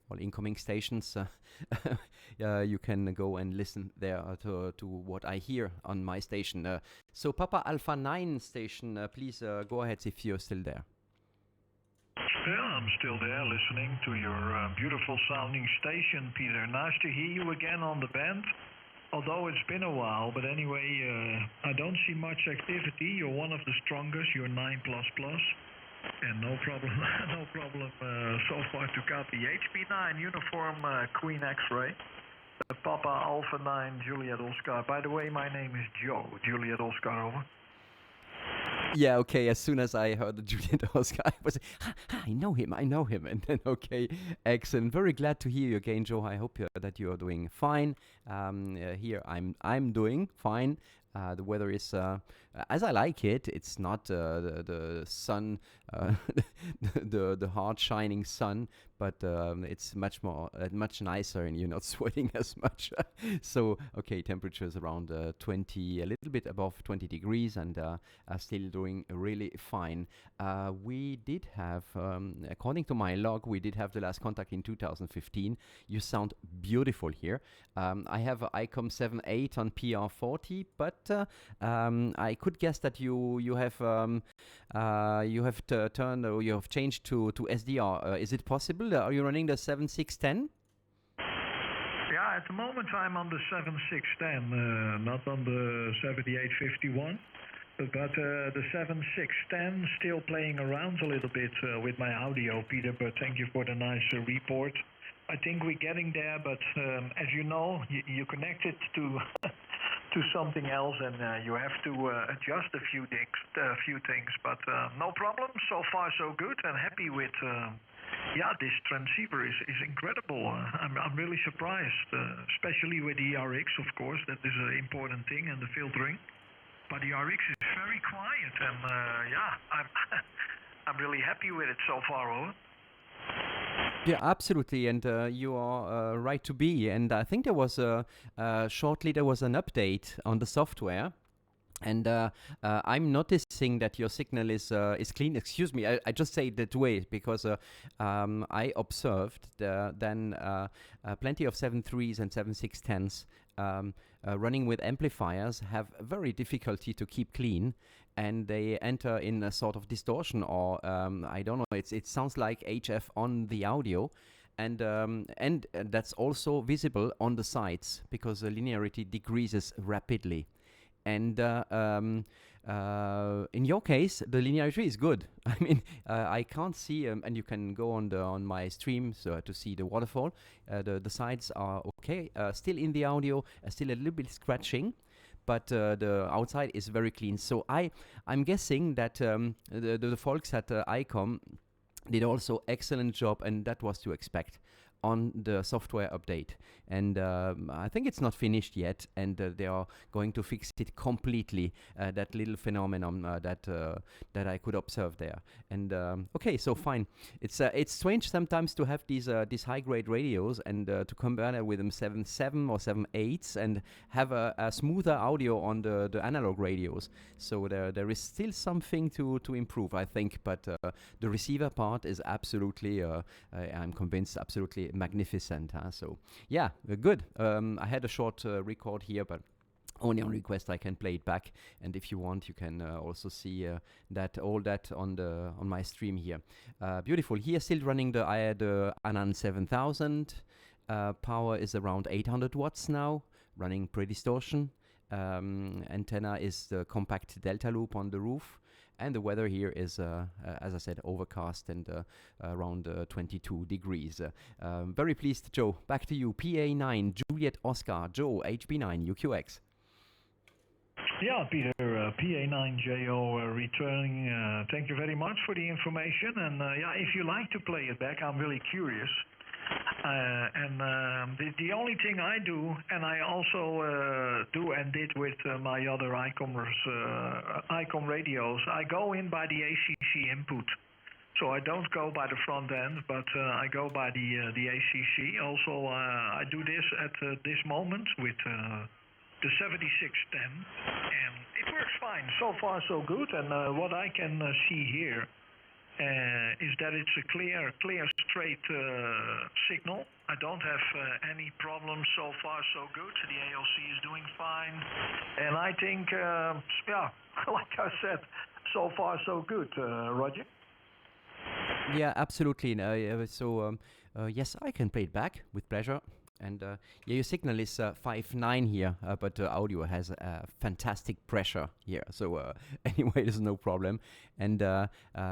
well, incoming stations, you can go and listen there to what I hear on my station. So Papa Alpha 9 station, please go ahead if you're still there. Yeah, I'm still there listening to your beautiful sounding station, Peter. Nice to hear you again on the band. Although it's been a while, but anyway, I don't see much activity. You're one of the strongest. You're 9++. And no problem, no problem so far to copy. HB9 uniform Queen X-ray. Papa Alpha 9 Juliet Oscar. By the way, my name is Joe. Juliet Oscar, over. Yeah, okay, as soon as I heard the Juliet Oscar, I was I know him, and then, okay, excellent. Very glad to hear you again, Joe. I hope that you are doing fine. Here, I'm doing fine. The weather is as I like it. It's not the sun, the hard shining sun, but it's much nicer, and you're not sweating as much. So okay, temperatures around 20, a little bit above 20 degrees, and still doing really fine. We did have, according to my log, we did have the last contact in 2015. You sound beautiful here. I have ICOM 7.8 on PR40, but I could guess that you have turned, or you have changed to SDR. Is it possible? Are you running the 7.6.10? Yeah, at the moment I'm on the 7.6.10, not on the 78.51. But the 7.6.10 still playing around a little bit with my audio, Peter. But thank you for the nice report. I think we're getting there, but as you know, you connect it to to something else, and you have to adjust a few things. But no problem. So far, so good, and happy with. Yeah, this transceiver is incredible. I'm really surprised, especially with the RX, of course. That is an important thing, and the filtering. But the RX is very quiet, and yeah, I'm really happy with it so far, Owen. Yeah, absolutely, and you are right to be. And I think there was shortly there was an update on the software. And I'm noticing that your signal is clean. Excuse me, I just say it that way because I observed then plenty of 7.3s and 7.6.10s running with amplifiers have very difficulty to keep clean, and they enter in a sort of distortion, or I don't know. It sounds like HF on the audio. And that's also visible on the sides because the linearity decreases rapidly. And in your case, the linearity is good. I mean, I can't see, and you can go on my stream to see the waterfall. The sides are okay, still in the audio, still a little bit scratching, but the outside is very clean. So I'm guessing that the folks at ICOM did also excellent job, and that was to expect on the software update. And I think it's not finished yet, and they are going to fix it completely, that little phenomenon that I could observe there. And okay, so fine. It's strange sometimes to have these high-grade radios and to combine it with them 7.7 or 7.8s and have a smoother audio on the analog radios. So there is still something to improve, I think, but the receiver part is absolutely, I'm convinced, absolutely magnificent. So yeah, good. I had a short record here, but only on request I can play it back, and if you want you can also see all that on my stream here. Beautiful. Here still running the Anan 7000. Power is around 800 watts now, running pre-distortion. Antenna is the compact delta loop on the roof. And the weather here is, as I said, overcast and around 22 degrees. Very pleased, Joe. Back to you. PA9, Juliet Oscar, Joe, HB9UQX. Yeah, Peter, PA9JO returning. Thank you very much for the information. And yeah, if you like to play it back, I'm really curious. The only thing I do, and I also do and did with my other ICOM radios, I go in by the ACC input. So I don't go by the front end, but I go by the ACC. Also, I do this at this moment with the 7610, and it works fine. So far, so good. And what I can see here, is that it's a clear, straight signal. I don't have any problems so far, so good. The ALC is doing fine, and I think, yeah, like I said, so far so good. Roger. Yeah, absolutely. No, yes, I can play it back with pleasure. And yeah, your signal is 5.9 here, but the audio has fantastic pressure here. So anyway, there's no problem. And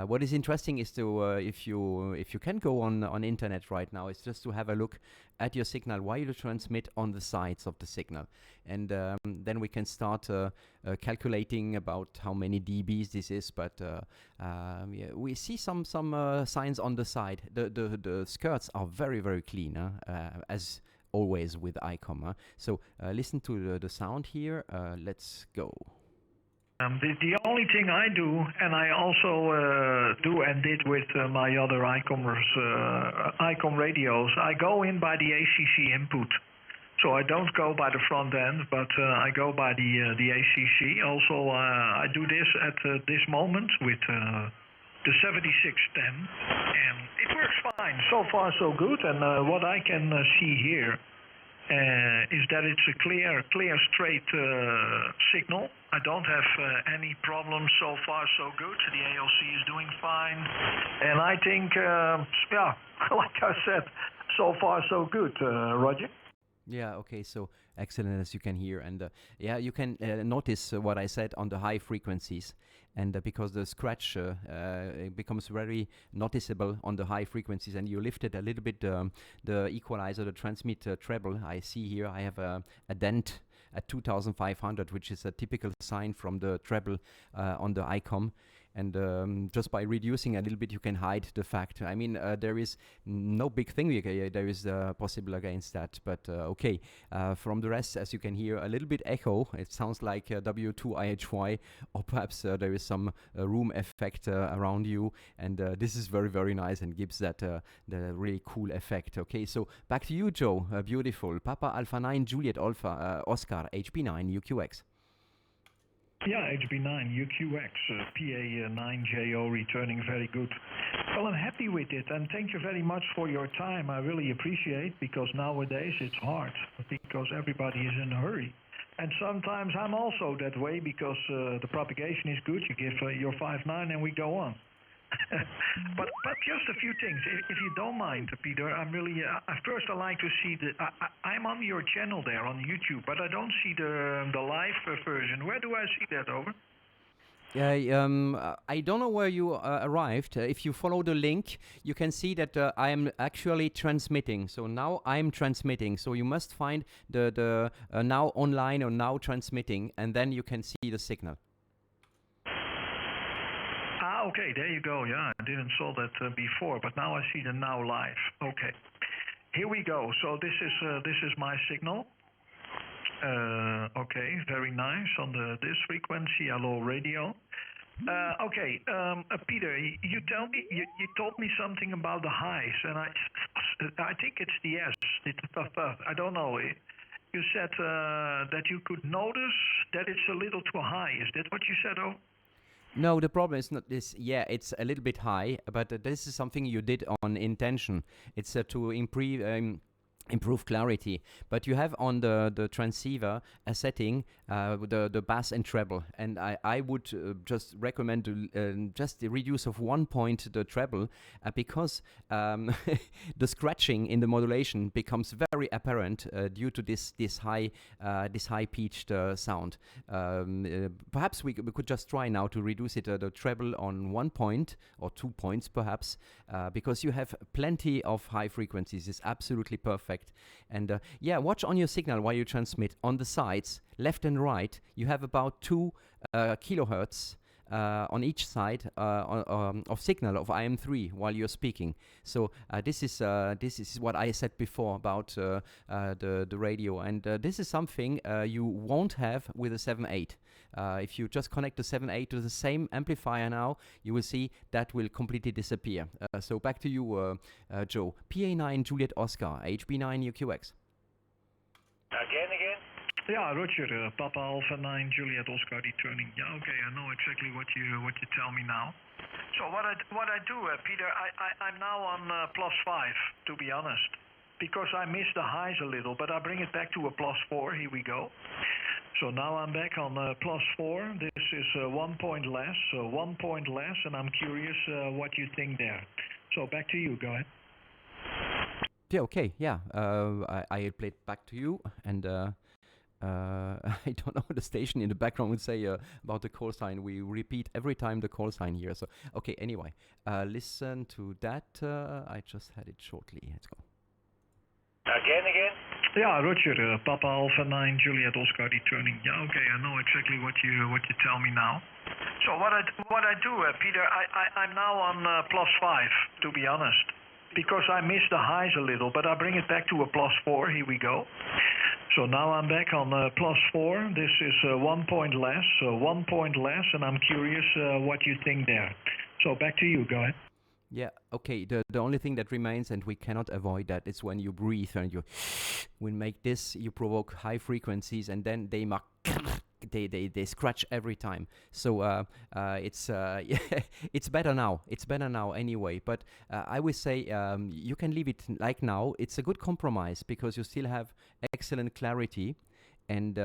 what is interesting is to if you can go on internet right now, is just to have a look at your signal while you transmit on the sides of the signal, and then we can start calculating about how many dBs this is. But yeah, we see some signs on the side. The skirts are very clean, as always with ICOM. So listen to the sound here. Let's go. The only thing I do, and I also do and did with my other ICOM radios, I go in by the ACC input. So I don't go by the front end, but I go by the ACC. Also, I do this at this moment with the 7610, and it works fine. So far, so good. And what I can see here is that it's a clear, straight signal. I don't have any problems so far, so good. The ALC is doing fine, and I think, yeah, like I said, so far so good. Roger. Yeah, okay, so excellent, as you can hear. And yeah, you can notice what I said on the high frequencies. And because the scratch it becomes very noticeable on the high frequencies, and you lifted a little bit the equalizer, the transmit treble. I see here I have a dent at 2500, which is a typical sign from the treble on the ICOM. And just by reducing a little bit, you can hide the fact. I mean, there is no big thing there is possible against that. But okay, from the rest, as you can hear, a little bit echo. It sounds like W2IHY, or perhaps there is some room effect around you. And this is very nice and gives that the really cool effect. Okay, so back to you, Joe. Beautiful. Papa Alpha 9 Juliet Alpha Oscar HB9UQX. Yeah, HB9UQX, PA9JO returning very good. Well, I'm happy with it, and thank you very much for your time. I really appreciate, because nowadays it's hard, because everybody is in a hurry. And sometimes I'm also that way, because the propagation is good. You give your 5.9 and we go on. but just a few things, if you don't mind, Peter. I'm really first I like to see I'm on your channel there on YouTube, but I don't see the live version. Where do I see that? Over. I don't know where you arrived. If you follow the link, you can see that I am actually transmitting. So now I'm transmitting. So you must find the now online or now transmitting, and then you can see the signal. Okay, there you go. Yeah, I didn't saw that before, but now I see the now live. Okay, here we go. So this is my signal. Okay, very nice on this frequency, hello radio. Okay, Peter, you told me something about the highs, and I think it's the S. I don't know. You said that you could notice that it's a little too high. Is that what you said? Oh. No, the problem is not this. Yeah, it's a little bit high, but this is something you did on intention. It's to improve clarity. But you have on the transceiver a setting, the bass and treble, and I would just recommend to just the reduce of 1 point the treble, because the scratching in the modulation becomes very apparent due to this high pitched sound. Perhaps we could just try now to reduce it the treble on 1 point or 2 points perhaps, because you have plenty of high frequencies. It's absolutely perfect. And yeah, watch on your signal while you transmit. On the sides, left and right, you have about 2 kilohertz on each side of signal of IM3 while you're speaking. So this is what I said before about the radio, and this is something you won't have with a 7.8. If you just connect the 7.8 to the same amplifier now, you will see that will completely disappear. So back to you, Joe. PA9 Juliet Oscar, HB9UQX. Again. Yeah, Roger, Papa Alpha 9 Juliet Oscar returning. Yeah, okay, I know exactly what you tell me now. So what I do, Peter, I'm now on +5, to be honest, because I missed the highs a little, but I bring it back to a +4. Here we go. So now I'm back on +4. This is 1 point less, 1 point less, and I'm curious what you think there. So back to you, go ahead. Yeah, okay, yeah. I played back to you, and I don't know the station in the background would say about the call sign. We repeat every time the call sign here. So, okay, anyway, listen to that. I just had it shortly. Let's go. Again? Yeah, Roger, Papa Alpha 9, Juliet Oscar returning. Yeah, okay, I know exactly what you tell me now. So what I do, Peter, I'm now on +5, to be honest, because I missed the highs a little, but I bring it back to a +4. Here we go. So now I'm back on +4. This is 1 point less, 1 point less, and I'm curious what you think there. So back to you, go ahead. Yeah, okay, the only thing that remains, and we cannot avoid that, is when you breathe and you will make this, you provoke high frequencies, and then they they scratch every time. So it's it's better now. It's better now anyway. But I would say you can leave it like now. It's a good compromise because you still have excellent clarity, and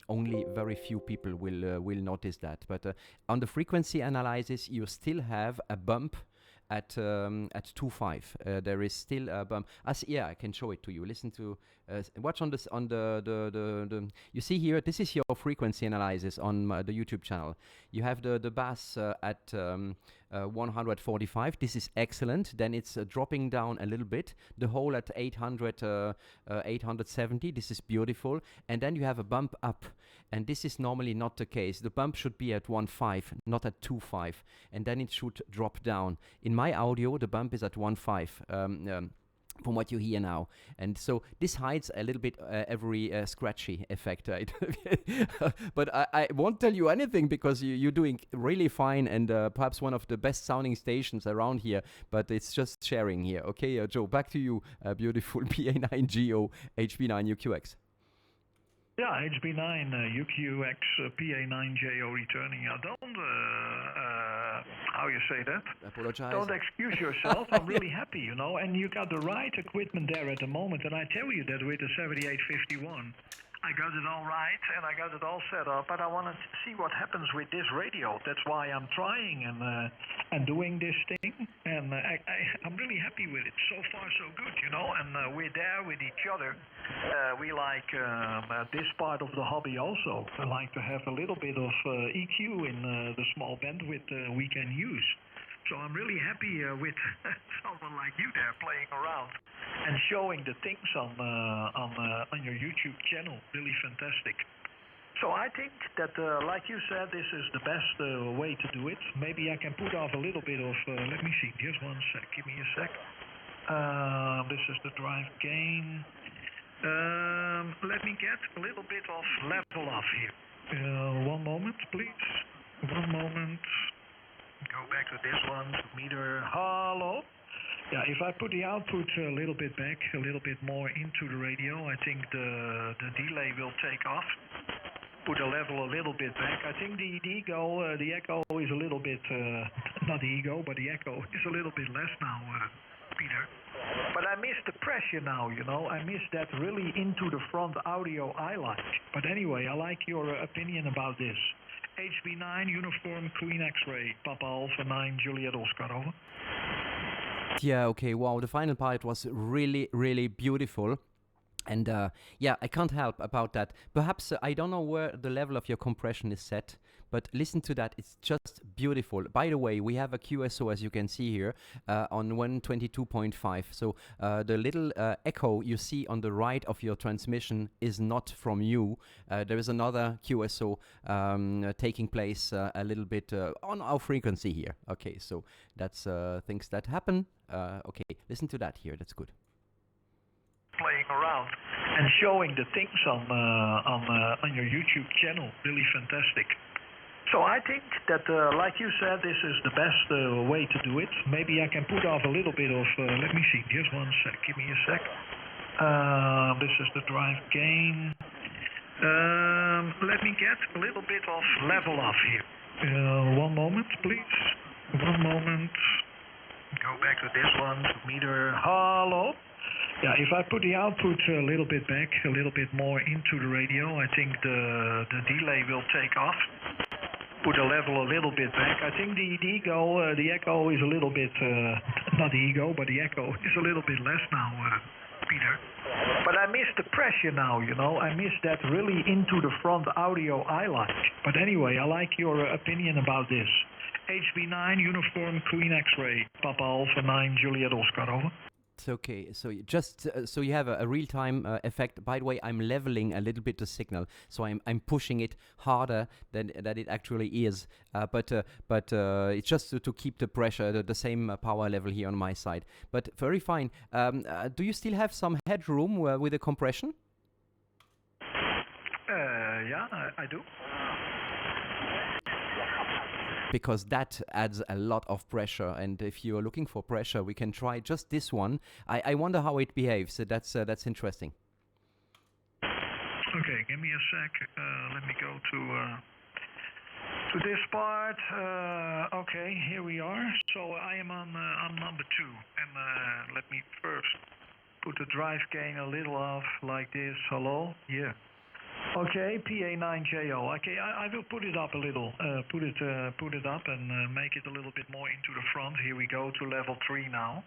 only very few people will notice that. But on the frequency analysis, you still have a bump at 2.5. There is still a bump. Yeah, I can show it to you. Listen to watch on this on the you see here. This is your frequency analysis on the YouTube channel. You have the bass at 145. This is excellent. Then it's dropping down a little bit. The whole at 870. This is beautiful. And then you have a bump up. And this is normally not the case. The bump should be at 1.5, not at 2.5. And then it should drop down. In my audio, the bump is at 1.5. From what you hear now. And so this hides a little bit every scratchy effect. Right? But I won't tell you anything because you're doing really fine and perhaps one of the best sounding stations around here, but it's just sharing here. Okay, Joe, back to you, beautiful PA9GO HB9UQX. Yeah, HB9UQX PA9JO returning. I don't, how you say that? Apologize. Don't excuse yourself. I'm really happy, you know, and you got the right equipment there at the moment. And I tell you that with the 7851, I got it all right and I got it all set up, but I want to see what happens with this radio. That's why I'm trying and doing this thing, and I'm really happy with it. So far, so good, you know, and we're there with each other. We like this part of the hobby also. I like to have a little bit of EQ in the small bandwidth we can use. So I'm really happy with someone like you there playing around and showing the things on your YouTube channel. Really fantastic. So I think that, like you said, this is the best way to do it. Maybe I can put off a little bit of, let me see, just one sec, give me a sec. This is the drive gain. Let me get a little bit of level off here. 1 moment, please. 1 moment. Go back to this one, meter, hello. Yeah, if I put the output a little bit back, a little bit more into the radio, I think the delay will take off. Put the level a little bit back. I think the echo is a little bit, not the ego, but the echo is a little bit less now, Peter. But I miss the pressure now, you know. I miss that really into the front audio I like. But anyway, I like your opinion about this. HB9, Uniform, Queen X-Ray, Papa Alpha 9, Juliet Oscar, over. Yeah, okay, wow, the final part was really, really beautiful. And yeah, I can't help about that. Perhaps, I don't know where the level of your compression is set, but listen to that, it's just beautiful. By the way, we have a QSO, as you can see here, on 122.5. So the little echo you see on the right of your transmission is not from you. There is another QSO taking place a little bit on our frequency here. Okay, so that's things that happen. Okay, listen to that here, that's good. Playing around and showing the things on your YouTube channel. Really fantastic. So I think that, like you said, this is the best way to do it. Maybe I can put off a little bit of, let me see, just one sec, give me a sec. This is the drive gain. Let me get a little bit of level off here. 1 moment, please. One moment. Go back to this one. Meter. Hello. Yeah, if I put the output a little bit back, a little bit more into the radio, I think the delay will take off. Put the level a little bit back. I think the echo is a little bit, not the ego, but the echo is a little bit less now, Peter. But I miss the pressure now, you know. I miss that really into the front audio I like. But anyway, I like your opinion about this. HB9 Uniform Queen X-Ray, Papa Alpha 9 Juliet Oscar, over. It's okay. So you just so you have a real-time effect. By the way, I'm leveling a little bit the signal, so I'm pushing it harder than that it actually is. But it's just to keep the pressure, the same power level here on my side. But very fine. Do you still have some headroom with the compression? Yeah, I do. Because that adds a lot of pressure, and if you are looking for pressure, we can try just this one. I wonder how it behaves. That's interesting. Okay, give me a sec. Let me go to this part. Okay, here we are. So I am on number 2, and let me first put the drive gain a little off like this. Hello, yeah. Okay, PA9JO. Okay, I will put it up a little. Put it up and make it a little bit more into the front. Here we go to level 3 now.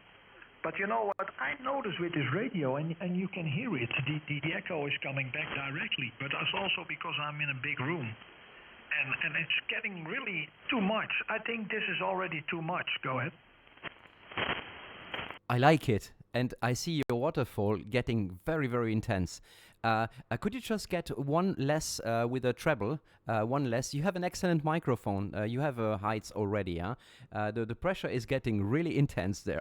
But you know what? I notice with this radio, and you can hear it. The echo is coming back directly. But that's also because I'm in a big room, and it's getting really too much. I think this is already too much. Go ahead. I like it, and I see your waterfall getting very, very intense. Could you just get one less with a treble, one less? You have an excellent microphone. You have heights already, huh? The pressure is getting really intense there.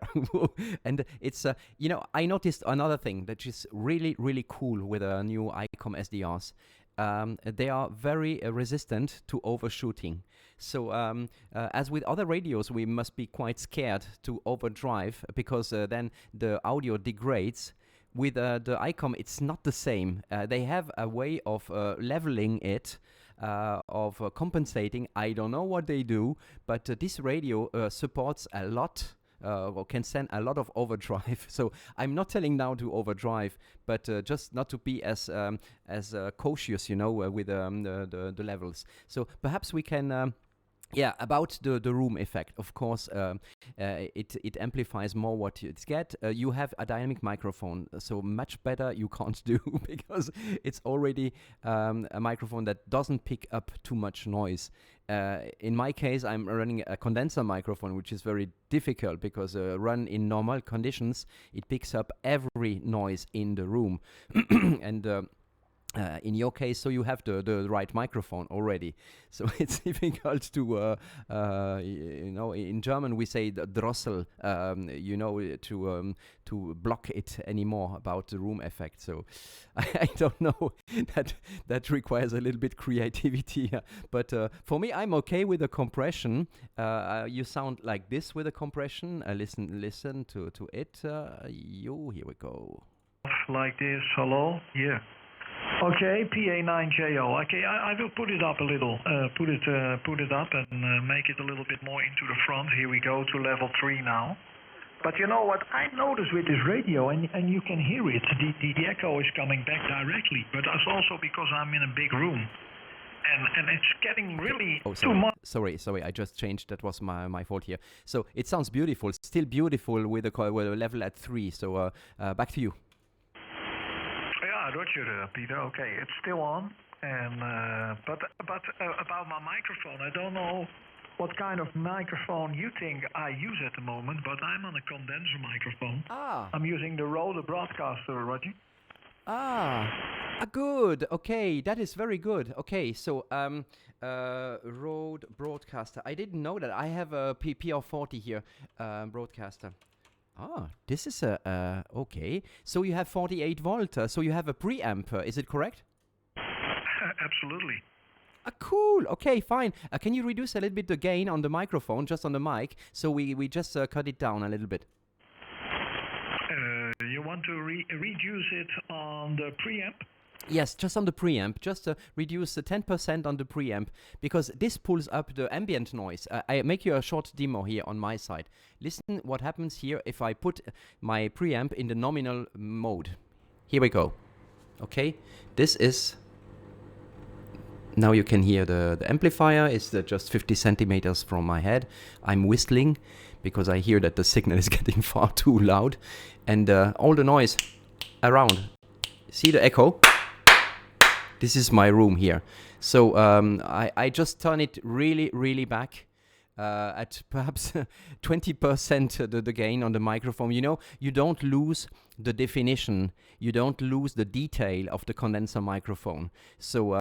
And it's, you know, I noticed another thing that is really, really cool with the new ICOM SDRs. They are very resistant to overshooting. So as with other radios, we must be quite scared to overdrive because then the audio degrades. With the ICOM, it's not the same. They have a way of leveling it, of compensating. I don't know what they do, but this radio supports a lot, or can send a lot of overdrive. So I'm not telling now to overdrive, but just not to be as cautious, you know, with the levels. So perhaps we can. Yeah, about the room effect, of course, it amplifies more what you get. You have a dynamic microphone, so much better you can't do because it's already a microphone that doesn't pick up too much noise. In my case, I'm running a condenser microphone, which is very difficult because run in normal conditions, it picks up every noise in the room. And in your case, so you have the right microphone already. So it's difficult to, you know, in German we say Drossel, you know, to block it anymore about the room effect. So I don't know, that requires a little bit creativity. But for me, I'm okay with the compression. You sound like this with the compression. Listen to it. Here we go. Like this. Hello. Yeah. Okay, PA9JO. Okay, I will put it up a little. Put it up and make it a little bit more into the front. Here we go to level 3 now. But you know what? I notice with this radio, and you can hear it. The echo is coming back directly. But that's also because I'm in a big room, and it's getting really too much. Sorry. I just changed. That was my fault here. So it sounds beautiful. Still beautiful with a level at 3. So back to you. Roger, Peter. Okay, it's still on, and but about my microphone, I don't know what kind of microphone you think I use at the moment, but I'm on a condenser microphone. I'm using the Rode broadcaster, Roger. Good. Okay, that is very good. Okay, so Rode broadcaster. I didn't know that. I have a PR40 here, broadcaster. This is okay. So you have 48 volt. So you have a preamp. Is it correct? Absolutely. Cool. Okay, fine. Can you reduce a little bit the gain on the microphone, just on the mic? So we just cut it down a little bit. You want to reduce it on the preamp? Yes, just on the preamp. Just reduce the 10% on the preamp because this pulls up the ambient noise. I make you a short demo here on my side. Listen what happens here if I put my preamp in the nominal mode. Here we go. Okay, this is... Now you can hear the amplifier is just 50 centimeters from my head. I'm whistling because I hear that the signal is getting far too loud. And all the noise around. See the echo? This is my room here. So I just turn it really, really back at perhaps 20% the gain on the microphone. You know, you don't lose the definition. You don't lose the detail of the condenser microphone. So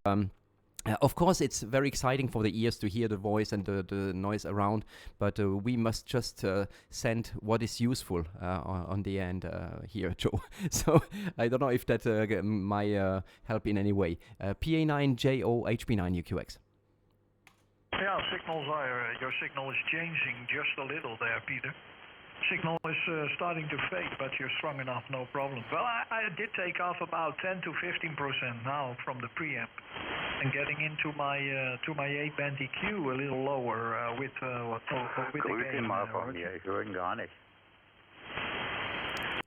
of course, it's very exciting for the ears to hear the voice and the noise around, but we must just send what is useful on the end here, Joe. So I don't know if that might help in any way. PA9JO HB9UQX. Yeah, signals are, your signal is changing just a little there, Peter. Signal is starting to fade, but you're strong enough, no problem. Well, I did take off about 10 to 15% now from the preamp, and getting into my 8-band EQ a little lower with the gain.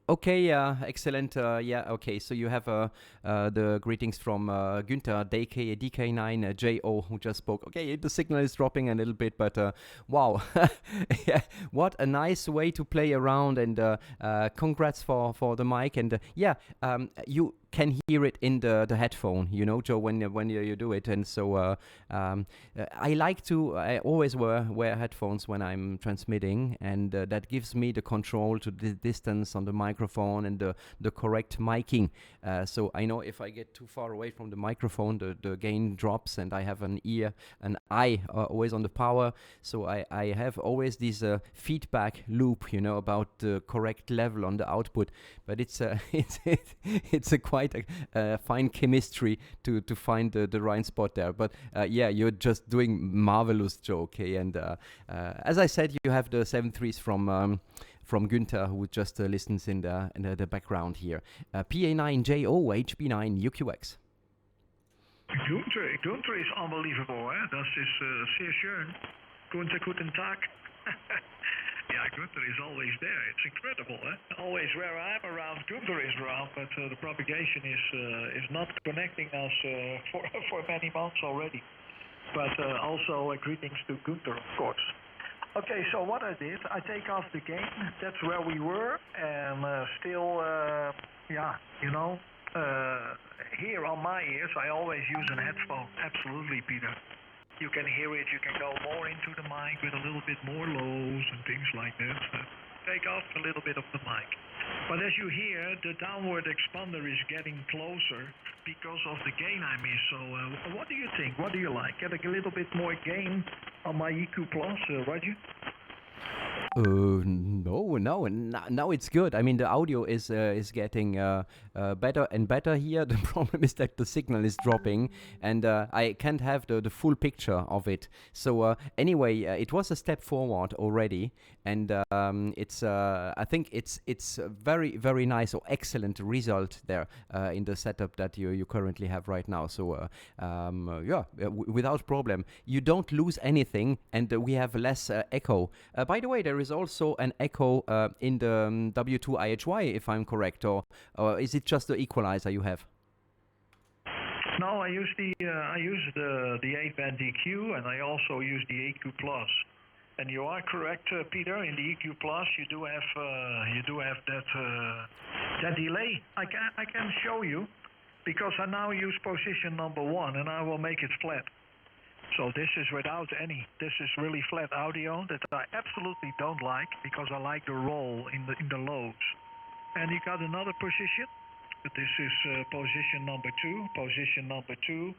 Okay, excellent. Yeah, okay. So you have the greetings from Günther DK9JO who just spoke. Okay, the signal is dropping a little bit, but wow, yeah, what a nice way to play around. And congrats for the mic. And yeah, you can hear it in the headphone, you know, Joe, when you do it. And so I always wear headphones when I'm transmitting, and that gives me the control to the distance on the microphone and the correct miking. So I know if I get too far away from the microphone, the gain drops, and I have an eye always on the power. So I have always this feedback loop, you know, about the correct level on the output. But it's a quite a fine chemistry to find the right spot there. But yeah, you're just doing marvelous, Joe. Okay, and as I said, you have the 7.3s from Günther, who just listens in the background here. PA9JO HB9UQX. Günther is unbelievable, eh? Das ist sehr schön. Günther, guten Tag. Yeah, Günther is always there. It's incredible, eh? Always where I'm around, Günther is around, but the propagation is not connecting us for many months already. But also greetings to Günther, of course. Okay, so what I did, I take off the gain. That's where we were, and still, yeah, you know, here on my ears, I always use an headphone. Absolutely, Peter. You can hear it, you can go more into the mic with a little bit more lows and things like that. Take off a little bit of the mic. But as you hear, the downward expander is getting closer because of the gain I miss. So what do you think? What do you like? Get a little bit more gain on my EQ Plus, Roger? No, now it's good. I mean, the audio is getting better and better here. The problem is that the signal is dropping, and I can't have the full picture of it. So anyway, it was a step forward already, and it's I think it's a very, very nice or excellent result there in the setup that you currently have right now. So yeah, without problem. You don't lose anything, and we have less echo. By the way, there is also an echo in the W2IHY, if I'm correct, or is it just the equalizer you have? No, I use the 8-band EQ, and I also use the EQ Plus. And you are correct, Peter. In the EQ Plus, you do have that delay. I can show you because I now use position number 1, and I will make it flat. So this is without any. This is really flat audio that I absolutely don't like because I like the roll in the lows. And you got another position. This is position number 2. Position number 2,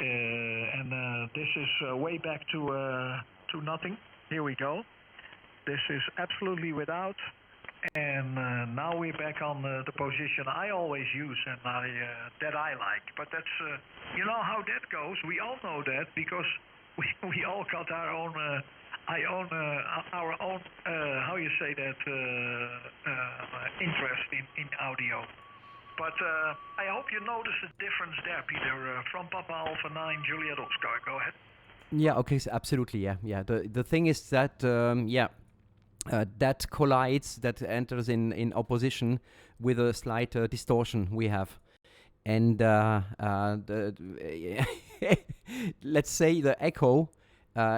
and this is way back to nothing. Here we go. This is absolutely without. And now we're back on the position I always use and that I like. But that's, you know how that goes. We all know that because we all got our own, how you say that, interest in audio. But I hope you notice the difference there, Peter, from Papa Alpha 9 Juliet Oscar. Go ahead. Yeah, okay, so absolutely, yeah. The thing is that, that collides, that enters in opposition with a slight distortion we have. And let's say the echo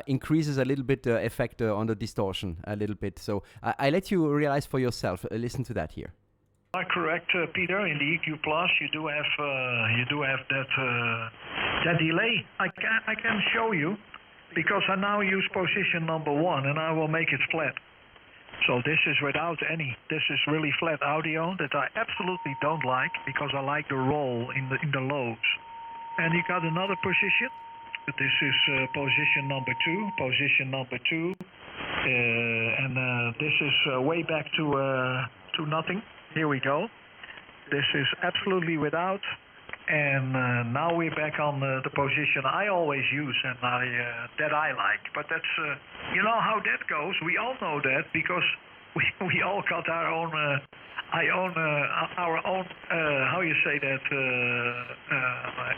increases a little bit the effect on the distortion a little bit. So I let you realize for yourself. Listen to that here. Correct, Peter. In the EQ Plus, you do have that delay. I can show you because I now use position number 1, and I will make it flat. So this is without any. This is really flat audio that I absolutely don't like because I like the roll in the lows. And you got another position. This is position number 2. Position number 2, and this is way back to nothing. Here we go. This is absolutely without, and now we're back on the position I always use and that I like. But that's you know how that goes. We all know that because we all got our own how you say that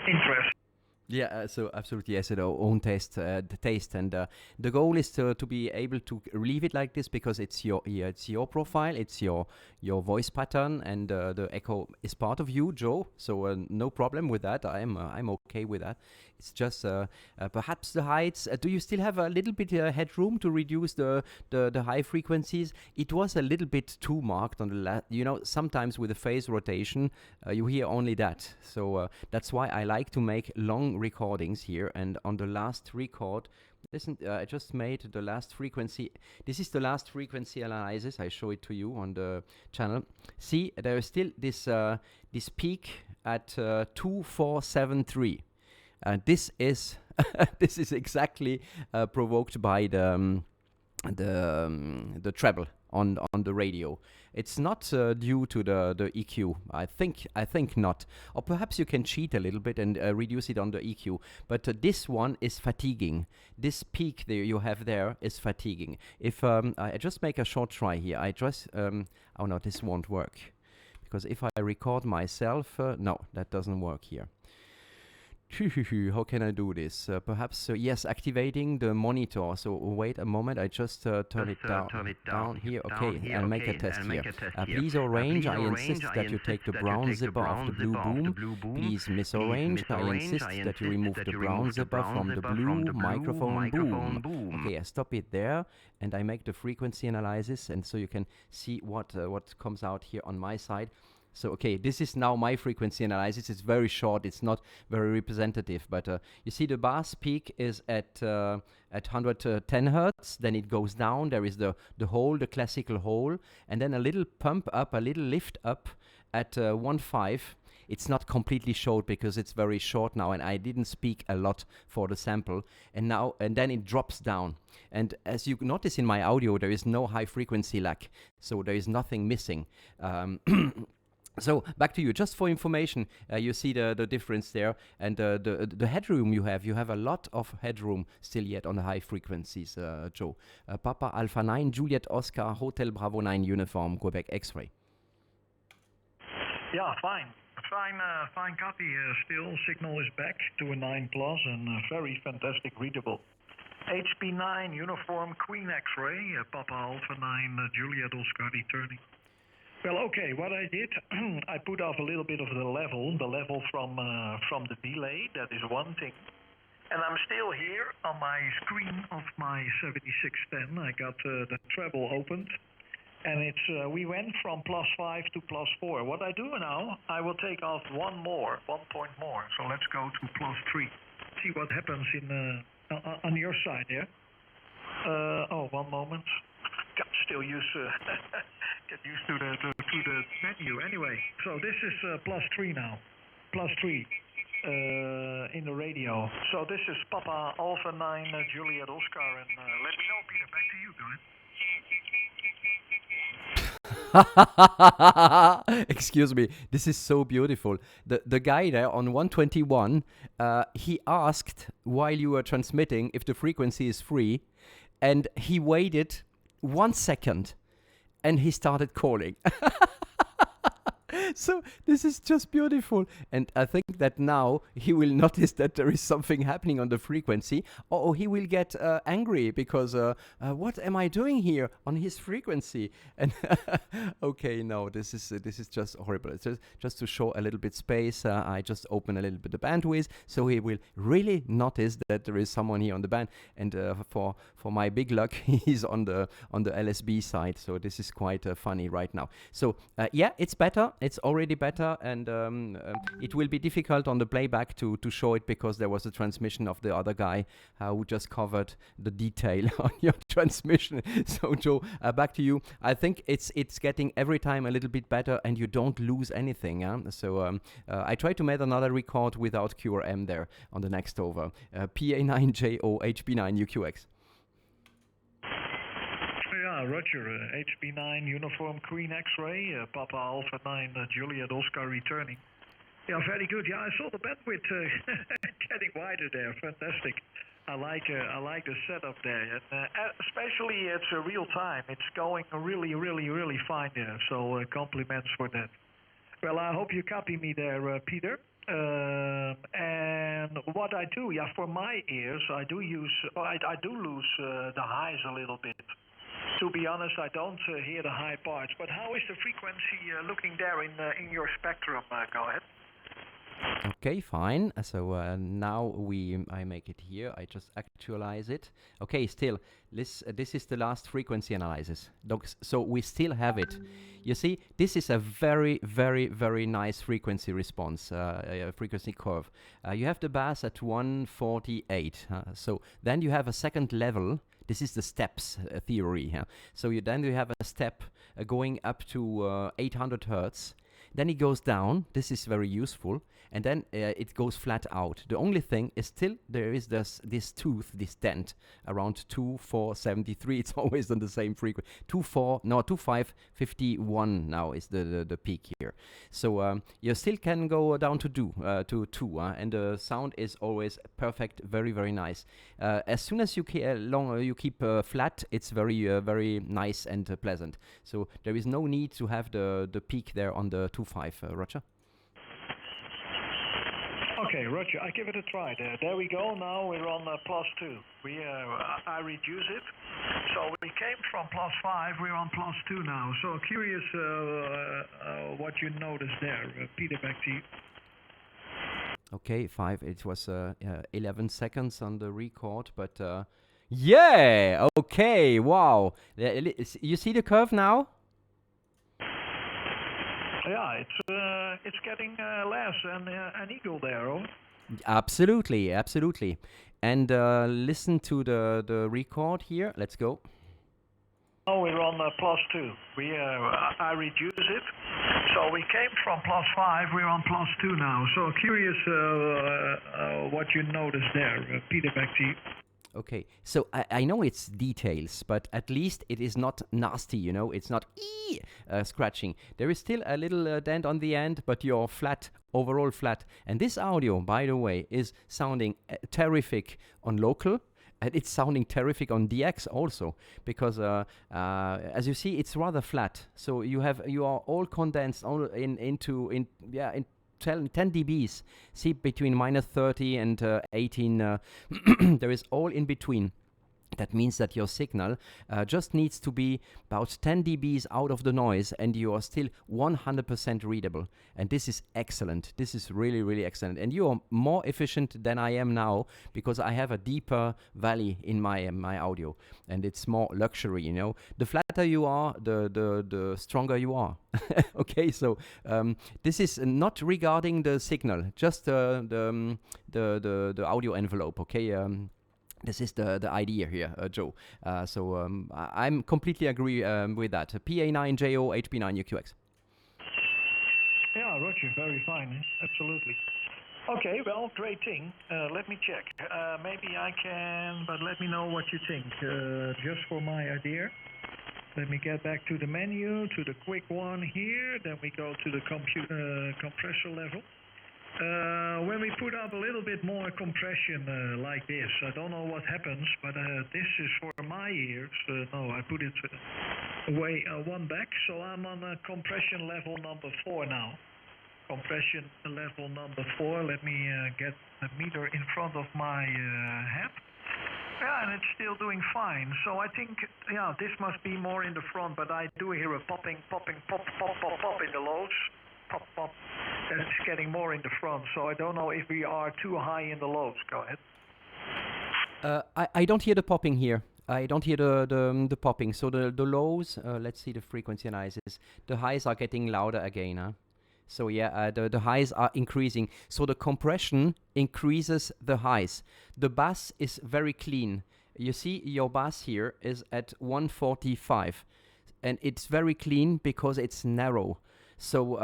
interest. Yeah, so absolutely, yes, our own taste, and the goal is to be able to leave it like this because it's your profile, it's your voice pattern, and the echo is part of you, Joe. So no problem with that. I'm okay with that. It's just perhaps the heights. Do you still have a little bit headroom to reduce the high frequencies? It was a little bit too marked on the last. You know, sometimes with the phase rotation, you hear only that. So that's why I like to make long recordings here. And on the last record, listen, I just made the last frequency. This is the last frequency analysis. I show it to you on the channel. See, there is still this peak at 2473. This is this is exactly provoked by the treble on the radio. It's not due to the EQ. I think not. Or perhaps you can cheat a little bit and reduce it on the EQ. But this one is fatiguing. This peak that you have there is fatiguing. If I just make a short try here, I just oh no, this won't work because if I record myself, no, that doesn't work here. How can I do this? Perhaps, yes, activating the monitor. So wait a moment, I just turn it down here. Okay, and make a test here. Please arrange, I insist that you take the brown zipper off the blue boom. Please misarrange, I insist that you remove the brown zipper from the blue microphone boom. Okay, I stop it there and I make the frequency analysis, and so you can see what comes out here on my side. So, okay, this is now my frequency analysis. It's very short. It's not very representative. But you see the bass peak is at 110 hertz. Then it goes down. There is the hole, the classical hole. And then a little pump up, a little lift up at 1.5. It's not completely short because it's very short now. And I didn't speak a lot for the sample. And then it drops down. And as you notice in my audio, there is no high frequency lag. So there is nothing missing. So back to you, just for information, you see the difference there, and the headroom you have a lot of headroom still yet on the high frequencies, Joe. Papa Alpha 9, Juliet Oscar, Hotel Bravo 9 Uniform, Quebec X-Ray. Yeah, fine copy. Still, signal is back to a 9 plus and very fantastic readable. HB9 Uniform Queen X-Ray, Papa Alpha 9 Juliet Oscar returning. Well, okay, what I did, I put off a little bit of the level from the delay. That is one thing. And I'm still here on my screen of my 7610. I got the treble opened. And it's we went from +5 to +4. What I do now, I will take off one point more. So let's go to +3. See what happens on your side here. Oh, one moment. Still use get used to the menu anyway. So this is +3 now, +3 in the radio. So this is Papa Alpha 9 Juliet Oscar, and let me know, Peter. Back to you, guys. Excuse me, this is so beautiful. The guy there on 121, he asked while you were transmitting if the frequency is free, and he waited 1 second and he started calling. So this is just beautiful, and I think that now he will notice that there is something happening on the frequency, or he will get angry because what am I doing here on his frequency? And okay, no, this is just horrible. It's just to show a little bit space. I just open a little bit the bandwidth, so he will really notice that there is someone here on the band. And for my big luck, he's on the LSB side. So this is quite funny right now. So yeah, it's better. It's already better, and it will be difficult on the playback to show it because there was a transmission of the other guy who just covered the detail on your transmission. So Joe, back to you. I think it's getting every time a little bit better, and you don't lose anything. So I try to make another record without QRM there on the next over. PA9JO HB9UQX. Yeah, Roger. HB9 Uniform Queen X-Ray, Papa Alpha 9 Juliet Oscar returning. Yeah, very good. Yeah, I saw the bandwidth getting wider there. Fantastic. I like the setup there, and especially it's real time. It's going really fine there. So compliments for that. Well, I hope you copy me there, Peter. And what I do, yeah, for my ears, I do use, I do lose the highs a little bit. To be honest, I don't hear the high parts. But how is the frequency looking there in your spectrum? Go ahead. Okay, fine. So now I make it here. I just actualize it. Okay, still, this is the last frequency analysis. So we still have it. You see, this is a very nice frequency response, frequency curve. You have the bass at 148. So then you have a second level. This is the steps theory. So then you have a step going up to 800 hertz. Then it goes down. This is very useful. And then it goes flat out. The only thing is still there is this tooth, this dent around 2473. It's always on the same frequency. 2551 now is the peak here. So you still can go down to 2, and the sound is always perfect, very nice. As soon as you keep flat, it's very nice and pleasant. So there is no need to have the peak there on the 2.5, Roger. Okay, Roger, I give it a try there. There we go. Now we're on +2. I reduce it. So we came from +5, we're on +2 now. So curious what you noticed there. Peter, back to you. Okay, 5. It was 11 seconds on the record, but yeah, okay, wow. You see the curve now? Yeah, it's getting less an eagle there, oh? Absolutely. And listen to the record here. Let's go. Now we're on +2. I reduce it. So we came from +5, we're on +2 now. So curious what you noticed there. Peter, back to you. Okay, so I know it's details, but at least it is not nasty, you know? It's not scratching. There is still a little dent on the end, but you're flat, overall flat. And this audio, by the way, is sounding terrific on local, and it's sounding terrific on DX also, because as you see, it's rather flat. So you are all condensed into 10 dBs. See, between -30 and 18, there is all in between. That means that your signal just needs to be about 10 dBs out of the noise, and you are still 100% readable. And this is excellent. This is really excellent. And you are more efficient than I am now, because I have a deeper valley in my audio, and it's more luxury. You know, the flatter you are, the stronger you are. Okay, so this is not regarding the signal, just the audio envelope. Okay. This is the idea here, Joe. So I'm completely agree with that. PA9JO HB9UQX. Yeah, Roger, very fine. Absolutely. Okay, well, great thing. Let me check. Maybe I can, but let me know what you think. Just for my idea. Let me get back to the menu, to the quick one here. Then we go to the compressor level. When we put up a little bit more compression like this, I don't know what happens, but this is for my ears. No, I put it Way one back, so I'm on compression level number 4 now. Compression level number 4. Let me get the meter in front of my head. Yeah, and it's still doing fine. So I think, yeah, this must be more in the front, but I do hear a popping, pop, pop, pop in the lows. Pop, pop. That's getting more in the front. So I don't know if we are too high in the lows. Go ahead. I don't hear the popping here. I don't hear the popping. So the lows, let's see the frequency analysis. The highs are getting louder again. Huh? So yeah, the highs are increasing. So the compression increases the highs. The bass is very clean. You see your bass here is at 145. And it's very clean because it's narrow. So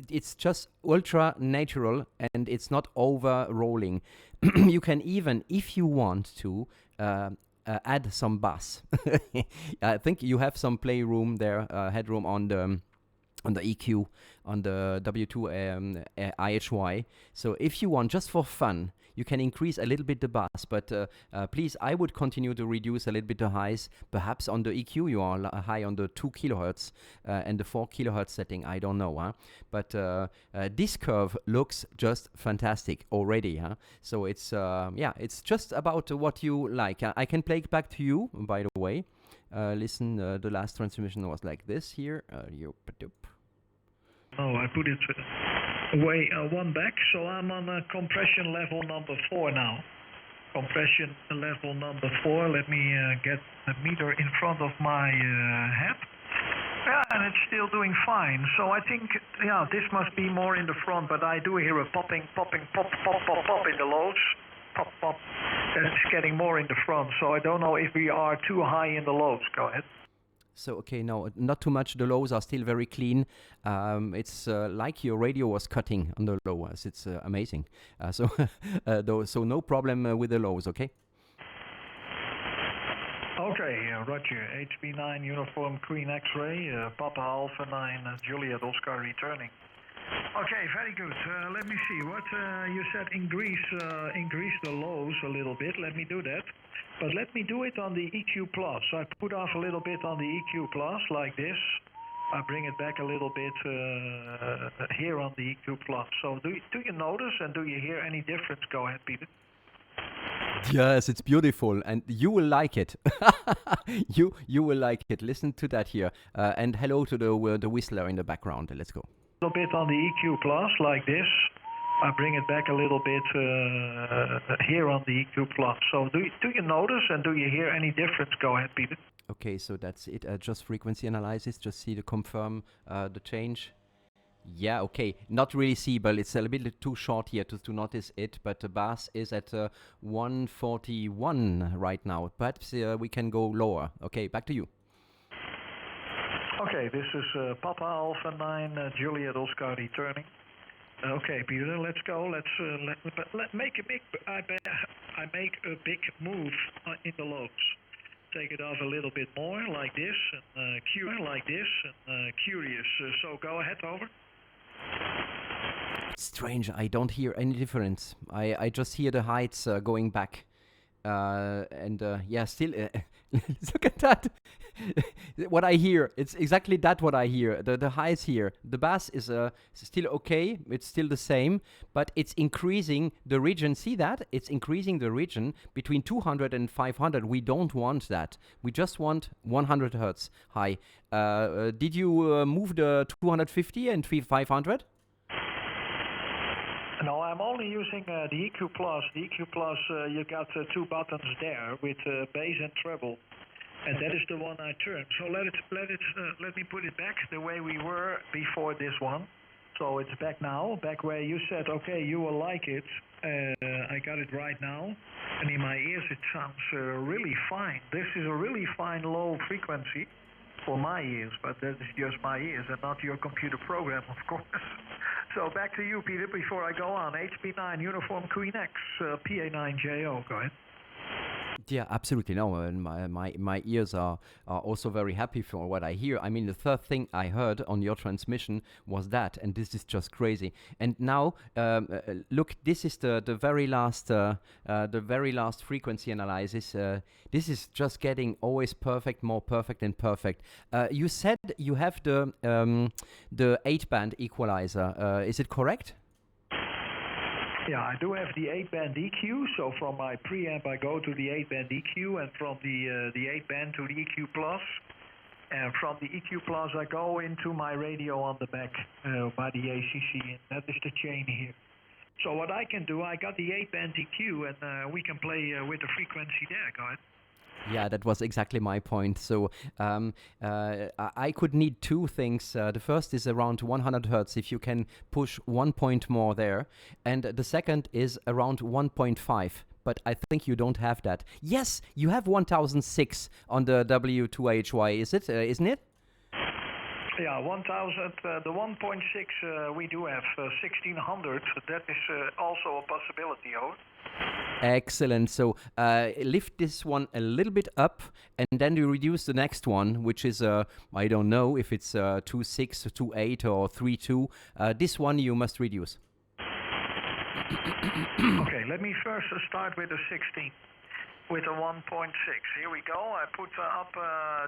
it's just ultra natural and it's not over rolling. You can even, if you want to, add some bass. I think you have some playroom there, headroom on the EQ, on the W2 IHY. So if you want, just for fun, you can increase a little bit the bass, but please, I would continue to reduce a little bit the highs. Perhaps on the EQ you are high on the 2 kilohertz and the 4 kilohertz setting, I don't know. Huh? But this curve looks just fantastic already. Huh? So it's, yeah, it's just about what you like. I can play it back to you, by the way. Listen, the last transmission was like this here. Oh, I put it way one back, so I'm on compression level number 4 now. Compression level number 4. Let me get the meter in front of my head. Yeah, and it's still doing fine. So I think, yeah, this must be more in the front, but I do hear a popping, pop, pop, pop in the lows. Pop, pop. That's getting more in the front, so I don't know if we are too high in the lows. Go ahead. So, okay, no, not too much. The lows are still very clean. It's like your radio was cutting on the lows. It's amazing. So no problem with the lows, okay? Okay, Roger. HB9 Uniform Queen X-Ray, Papa Alpha 9 Juliet Oscar returning. Okay, very good. Let me see. What you said, increase the lows a little bit. Let me do that. But let me do it on the EQ plus. I put off a little bit on the EQ plus, like this. I bring it back a little bit here on the EQ plus. So do you notice and do you hear any difference? Go ahead, Peter. Yes, it's beautiful, and you will like it. you will like it. Listen to that here, and hello to the whistler in the background. Let's go. A little bit on the EQ plus, like this. I bring it back a little bit here on the EQ plus. So do you notice and do you hear any difference? Go ahead, Peter. Okay, so that's it. Just frequency analysis. Just see to confirm the change. Yeah, okay. Not really seeable. It's a little bit too short here to notice it, but the bass is at 141 right now. Perhaps we can go lower. Okay, back to you. Okay, this is Papa Alpha 9 Juliet Oscar returning. Okay, Peter, let's go. Let's make a big. I make a big move in the lows. Take it off a little bit more, like this, and curious. So go ahead, over. Strange. I don't hear any difference. I just hear the heights going back. Yeah, still, look at that. What I hear, it's exactly that what I hear. The highs here, the bass is still okay. It's still the same, but it's increasing the region. See that? It's increasing the region between 200 and 500. We don't want that. We just want 100 hertz high. Did you move the 250 and 500? No, I'm only using the EQ plus. The EQ plus, you got 2 buttons there with bass and treble, and that is the one I turned. So let me put it back the way we were before this one. So it's back now, back where you said, okay, you will like it. I got it right now, and in my ears it sounds really fine. This is a really fine low frequency for my ears, but that is just my ears and not your computer program, of course. So back to you, Peter, before I go on. HB9 Uniform Queen X, PA9JO, go ahead. Yeah, absolutely. No, and my ears are also very happy for what I hear. I mean, the third thing I heard on your transmission was that, and this is just crazy. And now, look, this is the very last frequency analysis. This is just getting always perfect, more perfect and perfect. You said you have the 8-band equalizer. Is it correct? Yeah, I do have the 8-band EQ, so from my preamp I go to the 8-band EQ, and from the 8-band to the EQ Plus, and from the EQ Plus I go into my radio on the back by the ACC, and that is the chain here. So what I can do, I got the 8-band EQ, and we can play with the frequency there, go ahead. Yeah, that was exactly my point. So I could need two things. The first is around 100 hertz if you can push 1 point more there. And the second is around 1.5. But I think you don't have that. Yes, you have 1006 on the W2HY, is it? Isn't it? Yeah, 1000, the 1.6 we do have, 1600, that is also a possibility, oh. Excellent. So lift this one a little bit up, and then you reduce the next one, which is, I don't know if it's 2.6, 2.8 or 3.2. This one you must reduce. Okay, let me first start with the 16. With a 1.6. Here we go. I put up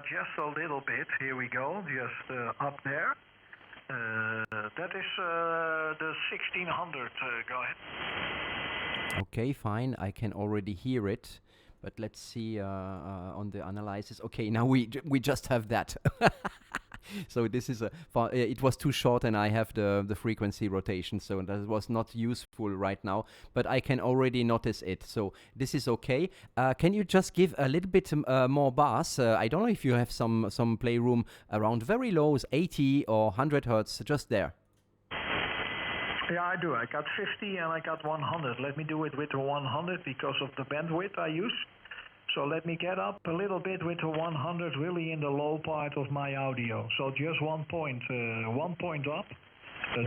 just a little bit. Here we go. Just up there. That is the 1600. Go ahead. Okay, fine. I can already hear it. But let's see on the analysis. Okay, now we just have that. So this is it was too short, and I have the frequency rotation, so that was not useful right now. But I can already notice it, so this is okay. Can you just give a little bit more bass? I don't know if you have some playroom around very lows, 80 or 100 hertz, just there. Yeah, I do. I got 50 and I got 100. Let me do it with the 100 because of the bandwidth I use. So let me get up a little bit with the 100, really in the low part of my audio. So just 1 point up.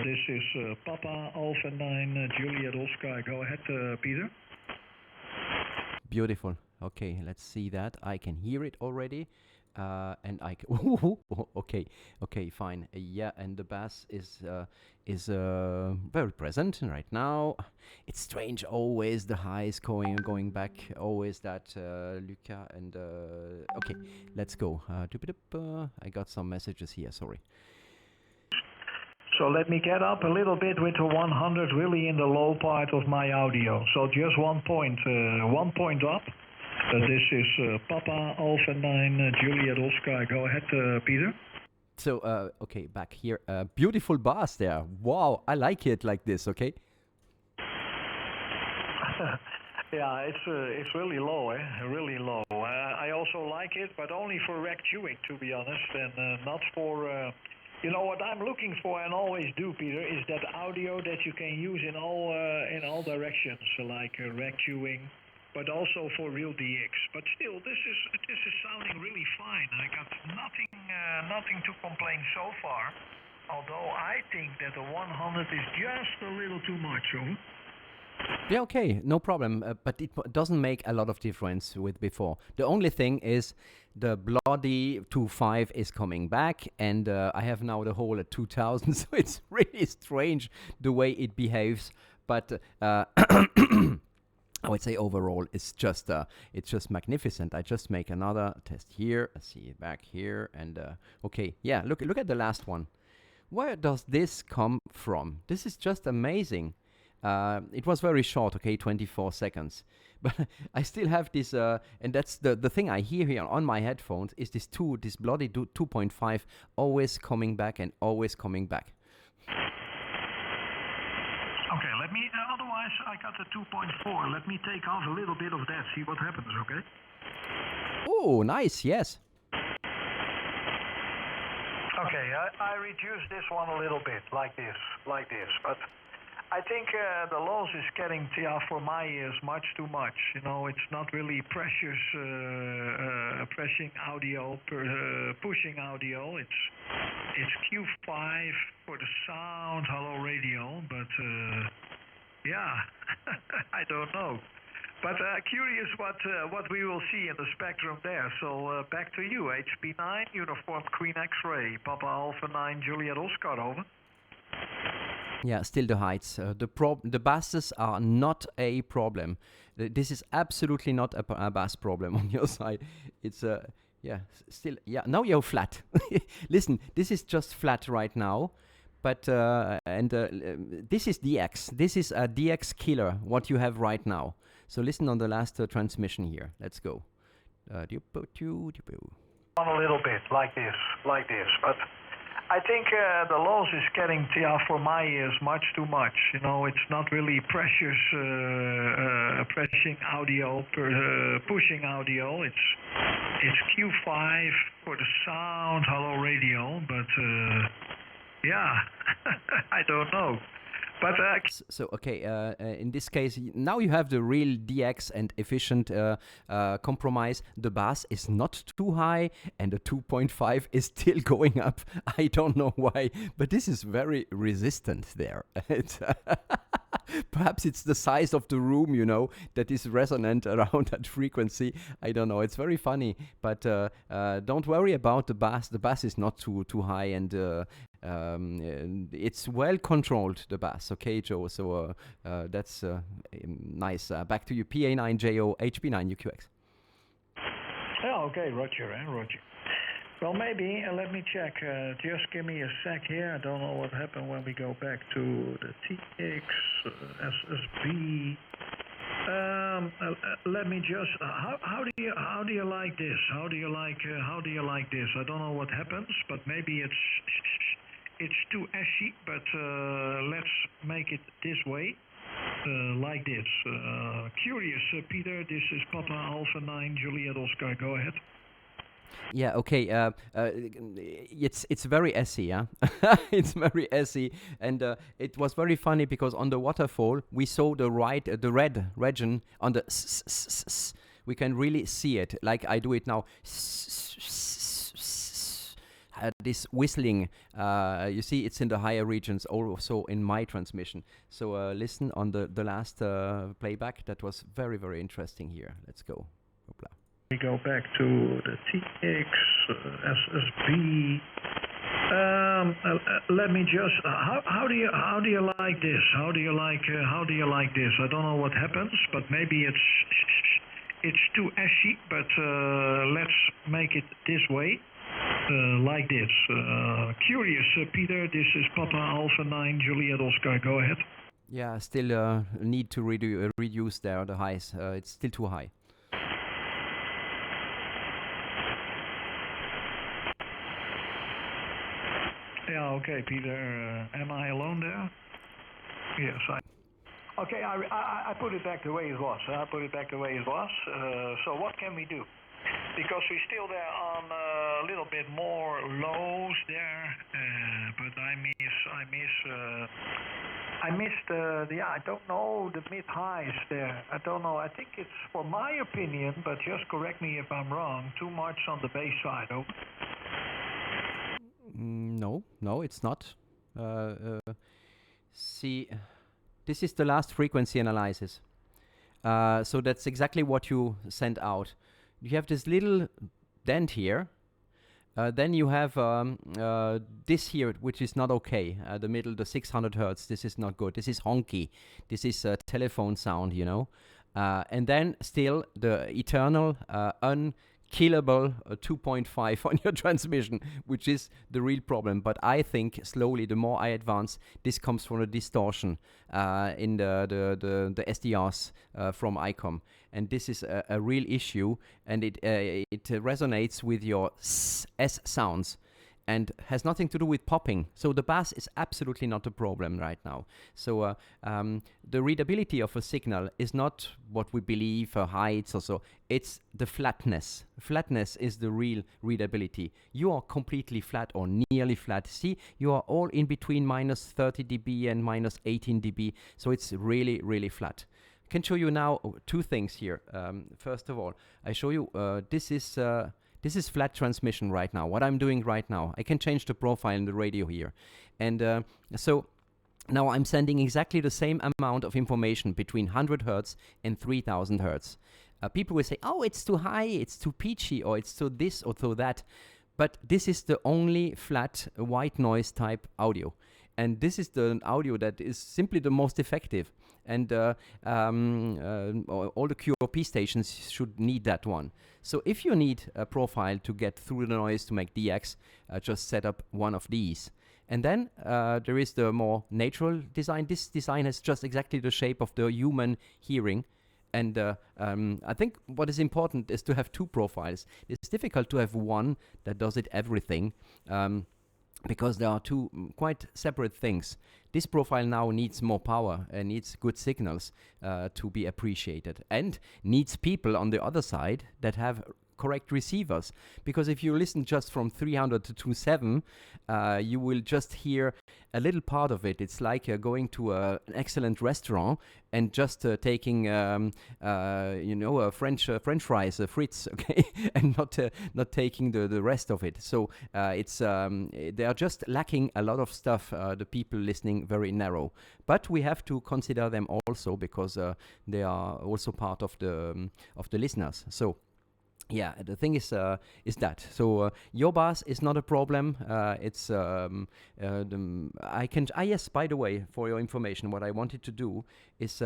This is Papa Alpha 9 Juliet Oscar. Go ahead, Peter. Beautiful. Okay, let's see that. I can hear it already. And I can okay, fine. Yeah, and the bass is very present right now. It's strange, always the highs going back, always that Luca and okay, let's go. I got some messages here, sorry. So let me get up a little bit with the 100, really in the low part of my audio. So just 1 point up. This is Papa Alpha 9 Juliet Oscar. Go ahead, Peter. So, okay, back here. Beautiful bass there. Wow, I like it like this, okay? Yeah, it's really low, really low. I also like it, but only for rack chewing, to be honest, and not for... you know what I'm looking for and always do, Peter, is that audio that you can use in all directions, like rack chewing, but also for real DX. But still, this is sounding really fine. I got nothing to complain so far. Although I think that the 100 is just a little too much, huh? Yeah, okay, no problem. But it doesn't make a lot of difference with before. The only thing is the bloody 2.5 is coming back, and I have now the whole at 2000, so it's really strange the way it behaves. But I would say overall it's just magnificent. I just make another test here. I see it back here, and okay, yeah. Look at the last one. Where does this come from? This is just amazing. It was very short, okay, 24 seconds. But I still have this, and that's the thing I hear here on my headphones is this bloody 2.5 always coming back and always coming back. Okay, let me, otherwise I got the 2.4. Let me take off a little bit of that, see what happens, okay? Oh, nice, yes. Okay, I reduced this one a little bit, like this, but I think the lows is getting, for my ears, much too much. You know, it's not really precious, pushing audio. It's Q5 for the sound, hello radio, but yeah, I don't know. But curious what we will see in the spectrum there. So back to you, HB9, Uniform Queen X-Ray, Papa Alpha 9, Juliet Oscar, over. Yeah, still the heights. The basses are not a problem. This is absolutely not a bass problem on your side. It's yeah, still, yeah, now you're flat. Listen, this is just flat right now. But this is DX. This is a DX killer, what you have right now. So listen on the last transmission here. Let's go. On a little bit, like this. But I think the loss is getting, for my ears, much too much. You know, it's not really pressing audio, pushing audio. It's Q5 for the sound, hello radio, but yeah, I don't know. But so okay, in this case, now you have the real DX and efficient compromise. The bass is not too high, and the 2.5 is still going up. I don't know why, but this is very resistant there. Perhaps it's the size of the room, you know, that is resonant around that frequency. I don't know. It's very funny, but don't worry about the bass. The bass is not too high, and it's well controlled, the bass. Okay, Joe. So that's nice. Back to you, PA9JO HB9UQX. Oh, okay, Roger, Roger. Well, maybe, let me check. Just give me a sec here. I don't know what happened when we go back to the TX, SSB. Let me just. How do you like this? How do you like this? I don't know what happens, but maybe it's too ashy. But let's make it this way. Like this. Curious, Peter. This is Papa Alpha 9, Juliet Oscar. Go ahead. Yeah, okay. It's very essy, yeah. It's very essy, and it was very funny because on the waterfall we saw the red region on the we can really see it, like I do it now. This whistling, you see, it's in the higher regions, also in my transmission. So listen on the last playback. That was very, very interesting here. Let's go. Hoopla. We go back to the TX, SSB. Let me just. How do you like this? How do you like this? I don't know what happens, but maybe it's too ashy. But let's make it this way. Like this. Curious, Peter. This is Papa Alpha 9, Juliet Oscar. Go ahead. Yeah, still need to reduce there the highs. It's still too high. Yeah, okay, Peter. Am I alone there? Yes, Okay, I put it back the way it was. So what can we do? Because we're still there on a little bit more lows there, but I missed I don't know, the mid highs there. I don't know. I think it's, for my opinion, but just correct me if I'm wrong, too much on the bass side. Over. No, it's not. See, this is the last frequency analysis. So that's exactly what you sent out. You have this little dent here. Then you have this here, which is not okay. The middle, the 600 hertz. This is not good. This is honky. This is telephone sound, you know. And then still the eternal, unkillable 2.5 on your transmission, which is the real problem. But I think slowly, the more I advance, this comes from a distortion in the SDRs from ICOM. And this is a real issue, and it resonates with your S sounds and has nothing to do with popping. So the bass is absolutely not a problem right now. So the readability of a signal is not what we believe, heights or so. It's the flatness. Flatness is the real readability. You are completely flat or nearly flat. See, you are all in between minus 30 dB and minus 18 dB. So it's really, really flat. I can show you now two things here. First of all, I show you this is flat transmission right now. What I'm doing right now, I can change the profile in the radio here, and so Now I'm sending exactly the same amount of information between 100 hertz and 3000 hertz. People will say, oh, it's too high, it's too peachy, or it's too this or too that. But this is the only flat white noise type audio. And this is the audio that is simply the most effective. And all the QRP stations should need that one. So if you need a profile to get through the noise to make DX, just set up one of these. And then there is the more natural design. This design has just exactly the shape of the human hearing. And I think what is important is to have two profiles. It's difficult to have one that does it everything because there are two quite separate things. This profile now needs more power and needs good signals to be appreciated, and needs people on the other side that have correct receivers, because if you listen just from 300 to 2.7, you will just hear a little part of it. It's like going to an excellent restaurant and just taking, French fries, Fritz, okay, and not taking the rest of it. So they are just lacking a lot of stuff. The people listening very narrow, but we have to consider them also because they are also part of the listeners. So. Yeah, the thing is that. So your bass is not a problem. Yes, by the way, for your information, what I wanted to do is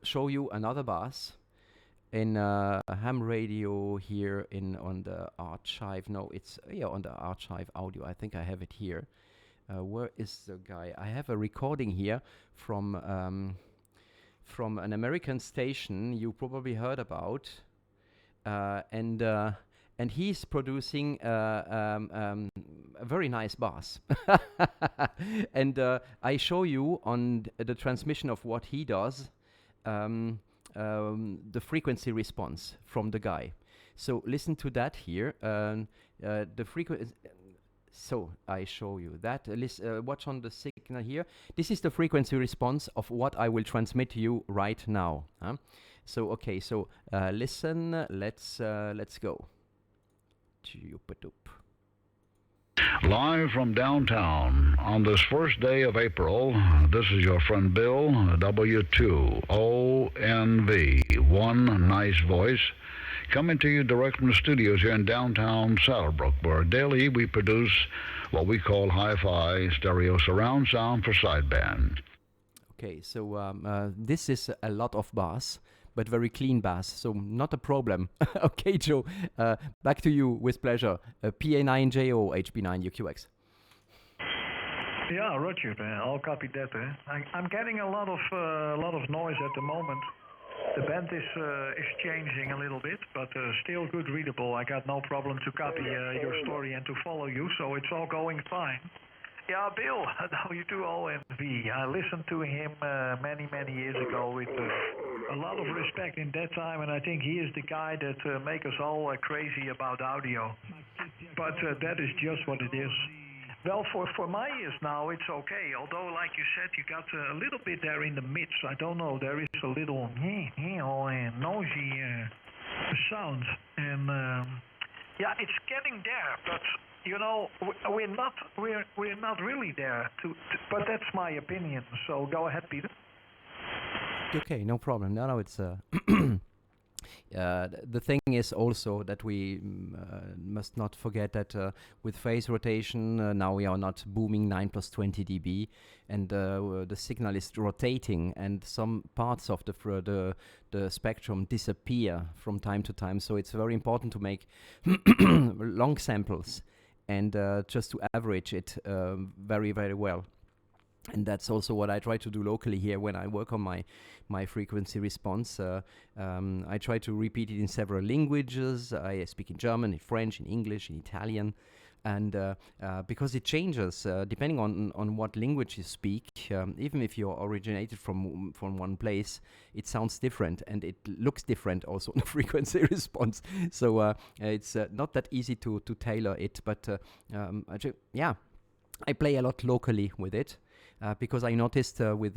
show you another bass in ham radio here on the archive. No, it's on the archive audio. I think I have it here. Where is the guy? I have a recording here from an American station you probably heard about. And he's producing a very nice bass. And I show you on the transmission of what he does, the frequency response from the guy. So listen to that here. The frequency. So I show you that. Watch on the signal here. This is the frequency response of what I will transmit to you right now. So okay, so listen. Let's go. Live from downtown on this first day of April, this is your friend Bill, W2ONV, one nice voice, coming to you direct from the studios here in downtown Saddlebrook, where daily we produce what we call hi-fi stereo surround sound for sideband. Okay, so this is a lot of bass, but very clean bass, so not a problem. Okay, Joe, back to you with pleasure. PA9JO HB9UQX. Yeah, Roger. I'll copy that. I'm getting a lot of noise at the moment. The band is changing a little bit, but still good readable. I got no problem to copy your story and to follow you, so it's all going fine. Yeah, Bill, W2ONV. I listened to him many years ago with a lot of respect in that time, and I think he is the guy that make us all crazy about audio. But that is just what it is. Well, for my ears now, it's okay. Although, like you said, you got a little bit there in the midst. I don't know. There is a little noisy sound, and yeah, it's getting there. But you know, we're not really there. But that's my opinion. So go ahead, Peter. Okay, no problem. No, it's. The thing is also that we must not forget that with phase rotation, now we are not booming 9 plus 20 dB, and the signal is rotating, and some parts of the spectrum disappear from time to time. So it's very important to make long samples and just to average it very, very well. And that's also what I try to do locally here when I work on my frequency response. I try to repeat it in several languages. I speak in German, in French, in English, in Italian. And because it changes depending on what language you speak, even if you're originated from one place, it sounds different and it looks different also in the frequency response. So it's not that easy to tailor it, but I play a lot locally with it. Because I noticed with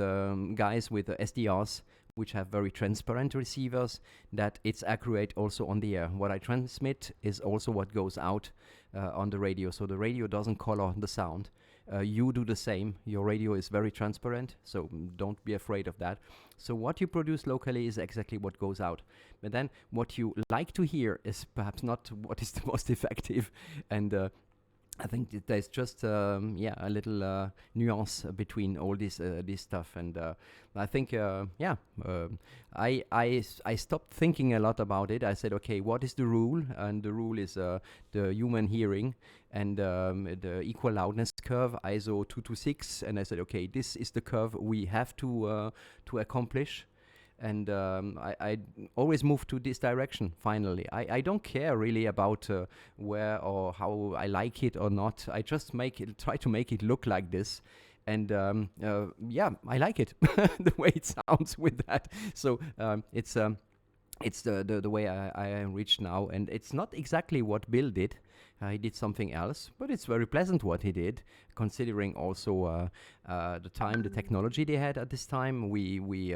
guys with SDRs, which have very transparent receivers, that it's accurate also on the air. What I transmit is also what goes out on the radio. So the radio doesn't color the sound. you do the same. Your radio is very transparent, so don't be afraid of that. So what you produce locally is exactly what goes out. But then what you like to hear is perhaps not what is the most effective. And I think there's just a little nuance between all this stuff, and I think I stopped thinking a lot about it. I said, okay, what is the rule? And the rule is the human hearing and the equal loudness curve, ISO 226. And I said, okay, this is the curve we have to accomplish. And I always move to this direction, finally. I don't care really about where or how I like it or not. I just try to make it look like this. And I like it, the way it sounds with that. So it's the way I reach now. And it's not exactly what Bill did. He did something else, but it's very pleasant what he did, considering also the time, the technology they had at this time. We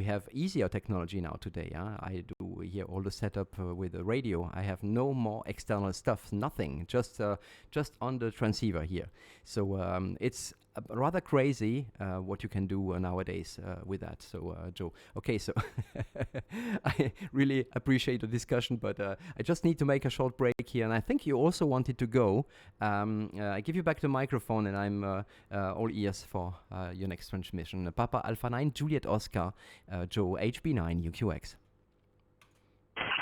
have easier technology now today. I do here all the setup with the radio. I have no more external stuff, nothing, just on the transceiver here. So it's rather crazy what you can do nowadays with that. So Joe, okay, so I really appreciate the discussion, but I just need to make a short break here, and I think you also wanted to go. I give you back the microphone, and I'm all ears for your next transmission. Papa Alpha 9 Juliet Oscar, Joe, HB9UQX.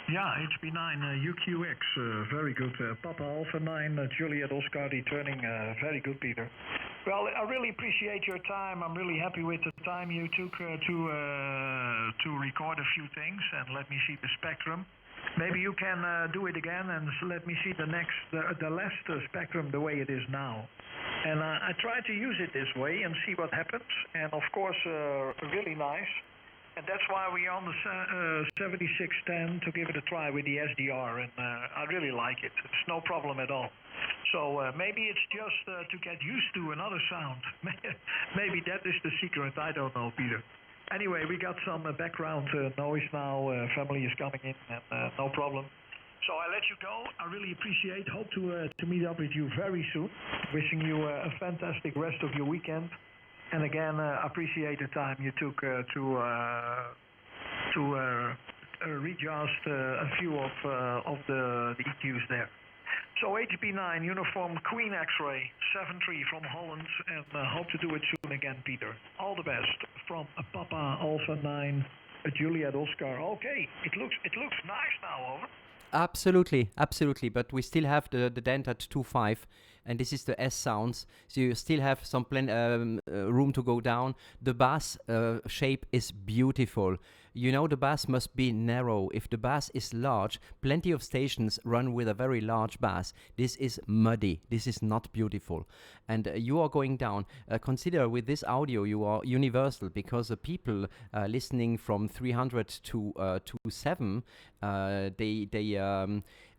Yeah, HB9UQX, very good. Papa Alpha 9 Juliet Oscar returning, very good, Peter. Well, I really appreciate your time. I'm really happy with the time you took to record a few things and let me see the spectrum. Maybe you can do it again and let me see the last spectrum the way it is now. And I try to use it this way and see what happens. And of course, really nice. And that's why we're on the 7610 to give it a try with the SDR, and I really like it. It's no problem at all. So maybe it's just to get used to another sound. Maybe that is the secret. I don't know, Peter. Anyway, we got some background noise now. Family is coming in, and no problem. So I let you go. I really appreciate. Hope to meet up with you very soon. Wishing you a fantastic rest of your weekend. And again, appreciate the time you took to readjust a few of the EQs there. So HB9 Uniform Queen X-Ray 73 from Holland, and hope to do it soon again, Peter. All the best from Papa Alpha 9 Juliet Oscar. Okay, it looks nice now, over. Absolutely, but we still have the dent at 2.5, and this is the S sounds, so you still have some room to go down. The bass shape is beautiful. You know, the bass must be narrow. If the bass is large, plenty of stations run with a very large bass. This is muddy. This is not beautiful. And you are going down. Consider with this audio you are universal, because the people listening from 300 to 7,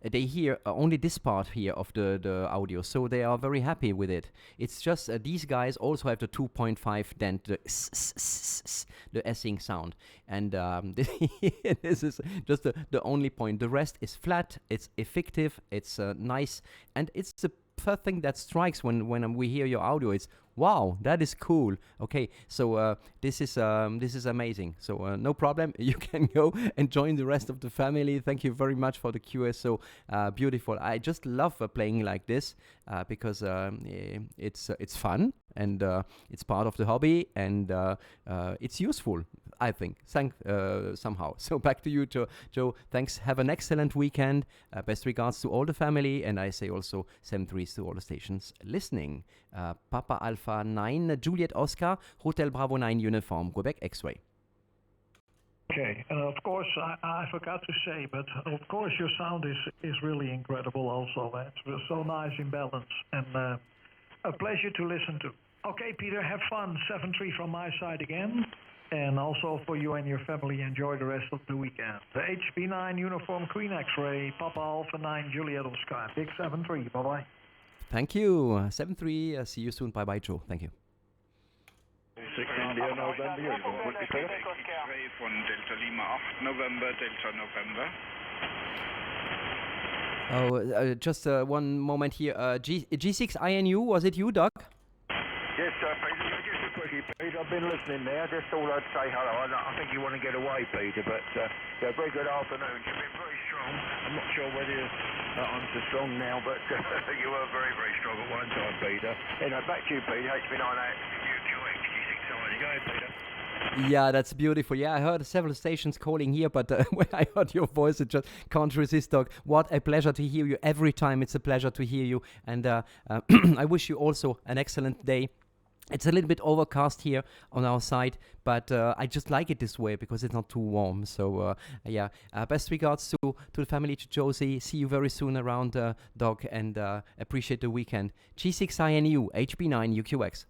they hear only this part here of the audio, so they are very happy with it. It's just these guys also have the 2.5 dent, the S-ing sound, and this is just the only point. The rest is flat, it's effective, it's nice, and it's the first thing that strikes when we hear your audio. It's wow, that is cool. Okay, so this is amazing. So no problem. You can go and join the rest of the family. Thank you very much for the QSO. Beautiful. I just love playing like this because it's fun, and it's part of the hobby, and it's useful, I think. Somehow. So back to you, Joe. Thanks. Have an excellent weekend. Best regards to all the family, and I say also 73s to all the stations listening. Papa Alpha 9 Juliet Oscar Hotel Bravo 9 Uniform Quebec X-Ray. Okay, and of course I forgot to say, but of course your sound is really incredible also. It's so nice in balance, and a pleasure to listen to. Okay, Peter, have fun. 7-3 from my side again, and also for you and your family, enjoy the rest of the weekend. The HB9 Uniform Queen X-Ray, Papa Alpha 9 Juliet Oscar, Big 7-3, bye-bye. Thank you. 7-3, see you soon. Bye-bye, Joe. Thank you. 6 India November, you're going to put your from Delta Lima 8 November, Delta November. Oh, just one moment here. G6 INU, was it you, Doc? Peter, I've been listening there. Just thought I'd say hello. I think you want to get away, Peter, but yeah, very good afternoon. You've been very strong. I'm not sure whether I'm so strong now, but you were very, very strong at one time, Peter. Anyway, back to you, Peter. HB9UQX G6. You go ahead, Peter. Yeah, that's beautiful. Yeah, I heard several stations calling here, but when I heard your voice, it just can't resist, Doc. What a pleasure to hear you. Every time it's a pleasure to hear you. And I wish you also an excellent day. It's a little bit overcast here on our side, but I just like it this way because it's not too warm. So, yeah, best regards to the family, to Josie. See you very soon around, Doc, and appreciate the weekend. G6INU, HB9UQX.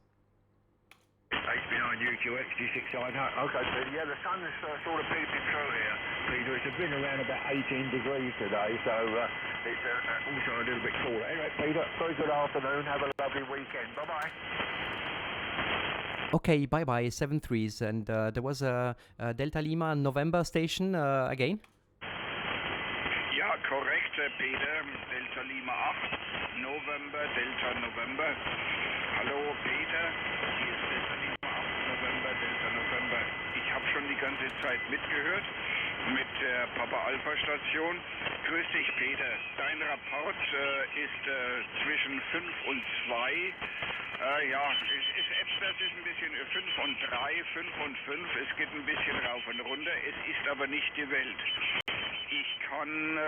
HB9UQX G6I. Okay, Peter. Yeah, the sun is sort of peeping through here, Peter. It's been around about 18 degrees today, so it's also a little bit cooler. Anyway, Peter, very good afternoon. Have a lovely weekend. Bye-bye. Okay, bye-bye, 7-3s. And there was a Delta Lima November station again. Ja, korrekt, Peter. Delta Lima 8, November, Delta November. Hallo, Peter. Hier ist Delta Lima 8, November, Delta November. Ich habe schon die ganze Zeit mitgehört mit der Papa-Alpha-Station. Grüß dich, Peter. Dein Rapport ist zwischen 5 und 2. Ja, das ist ein bisschen 5 und 3, 5 und 5. Es geht ein bisschen rauf und runter. Es ist aber nicht die Welt. Ich kann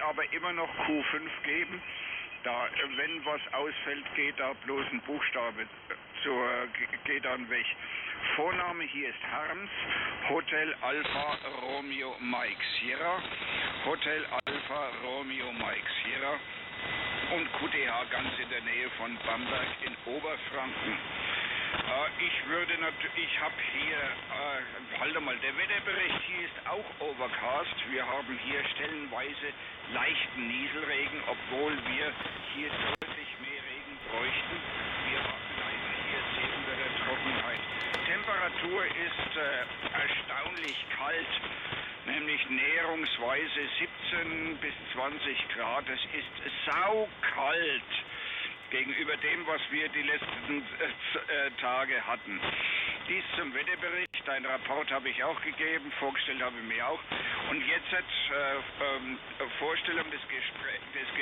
aber immer noch Q5 geben. Da, wenn was ausfällt, geht da bloß ein Buchstabe geht dann weg. Vorname hier ist Harms, Hotel Alpha Romeo Mike Sierra, Hotel Alpha Romeo Mike Sierra und QTH ganz in der Nähe von Bamberg in Oberfranken. Ich habe hier, halt mal, der Wetterbericht hier ist auch overcast. Wir haben hier stellenweise leichten Nieselregen, obwohl wir hier deutlich mehr Regen bräuchten. Wir leiden hier sehr unter der Trockenheit. Temperatur ist erstaunlich kalt, nämlich näherungsweise 17 bis 20 Grad. Es ist saukalt gegenüber dem, was wir die letzten Tage hatten. Dies zum Wetterbericht. Ein Rapport habe ich auch gegeben, vorgestellt habe ich mir auch. Und jetzt Vorstellung des Geräts ist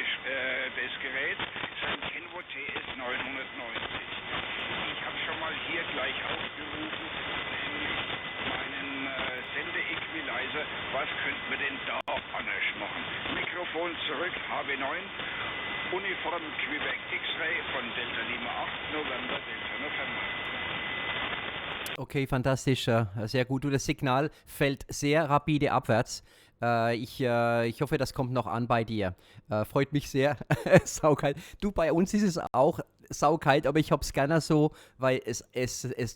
ein Kenwo TS 990. Ich habe schon mal hier gleich aufgerufen, nämlich meinen Sende-Equalizer. Was könnte man denn da anders machen? Mikrofon zurück, HB9. Uniform Quebec X-Ray von Delta Lima 8, November, Delta November. Okay, fantastisch, sehr gut. Du, das Signal fällt sehr rapide abwärts. Ich hoffe, das kommt noch an bei dir. Freut mich sehr. Saukalt. Du, bei uns ist es auch saukalt, aber ich hab's gerne so, weil es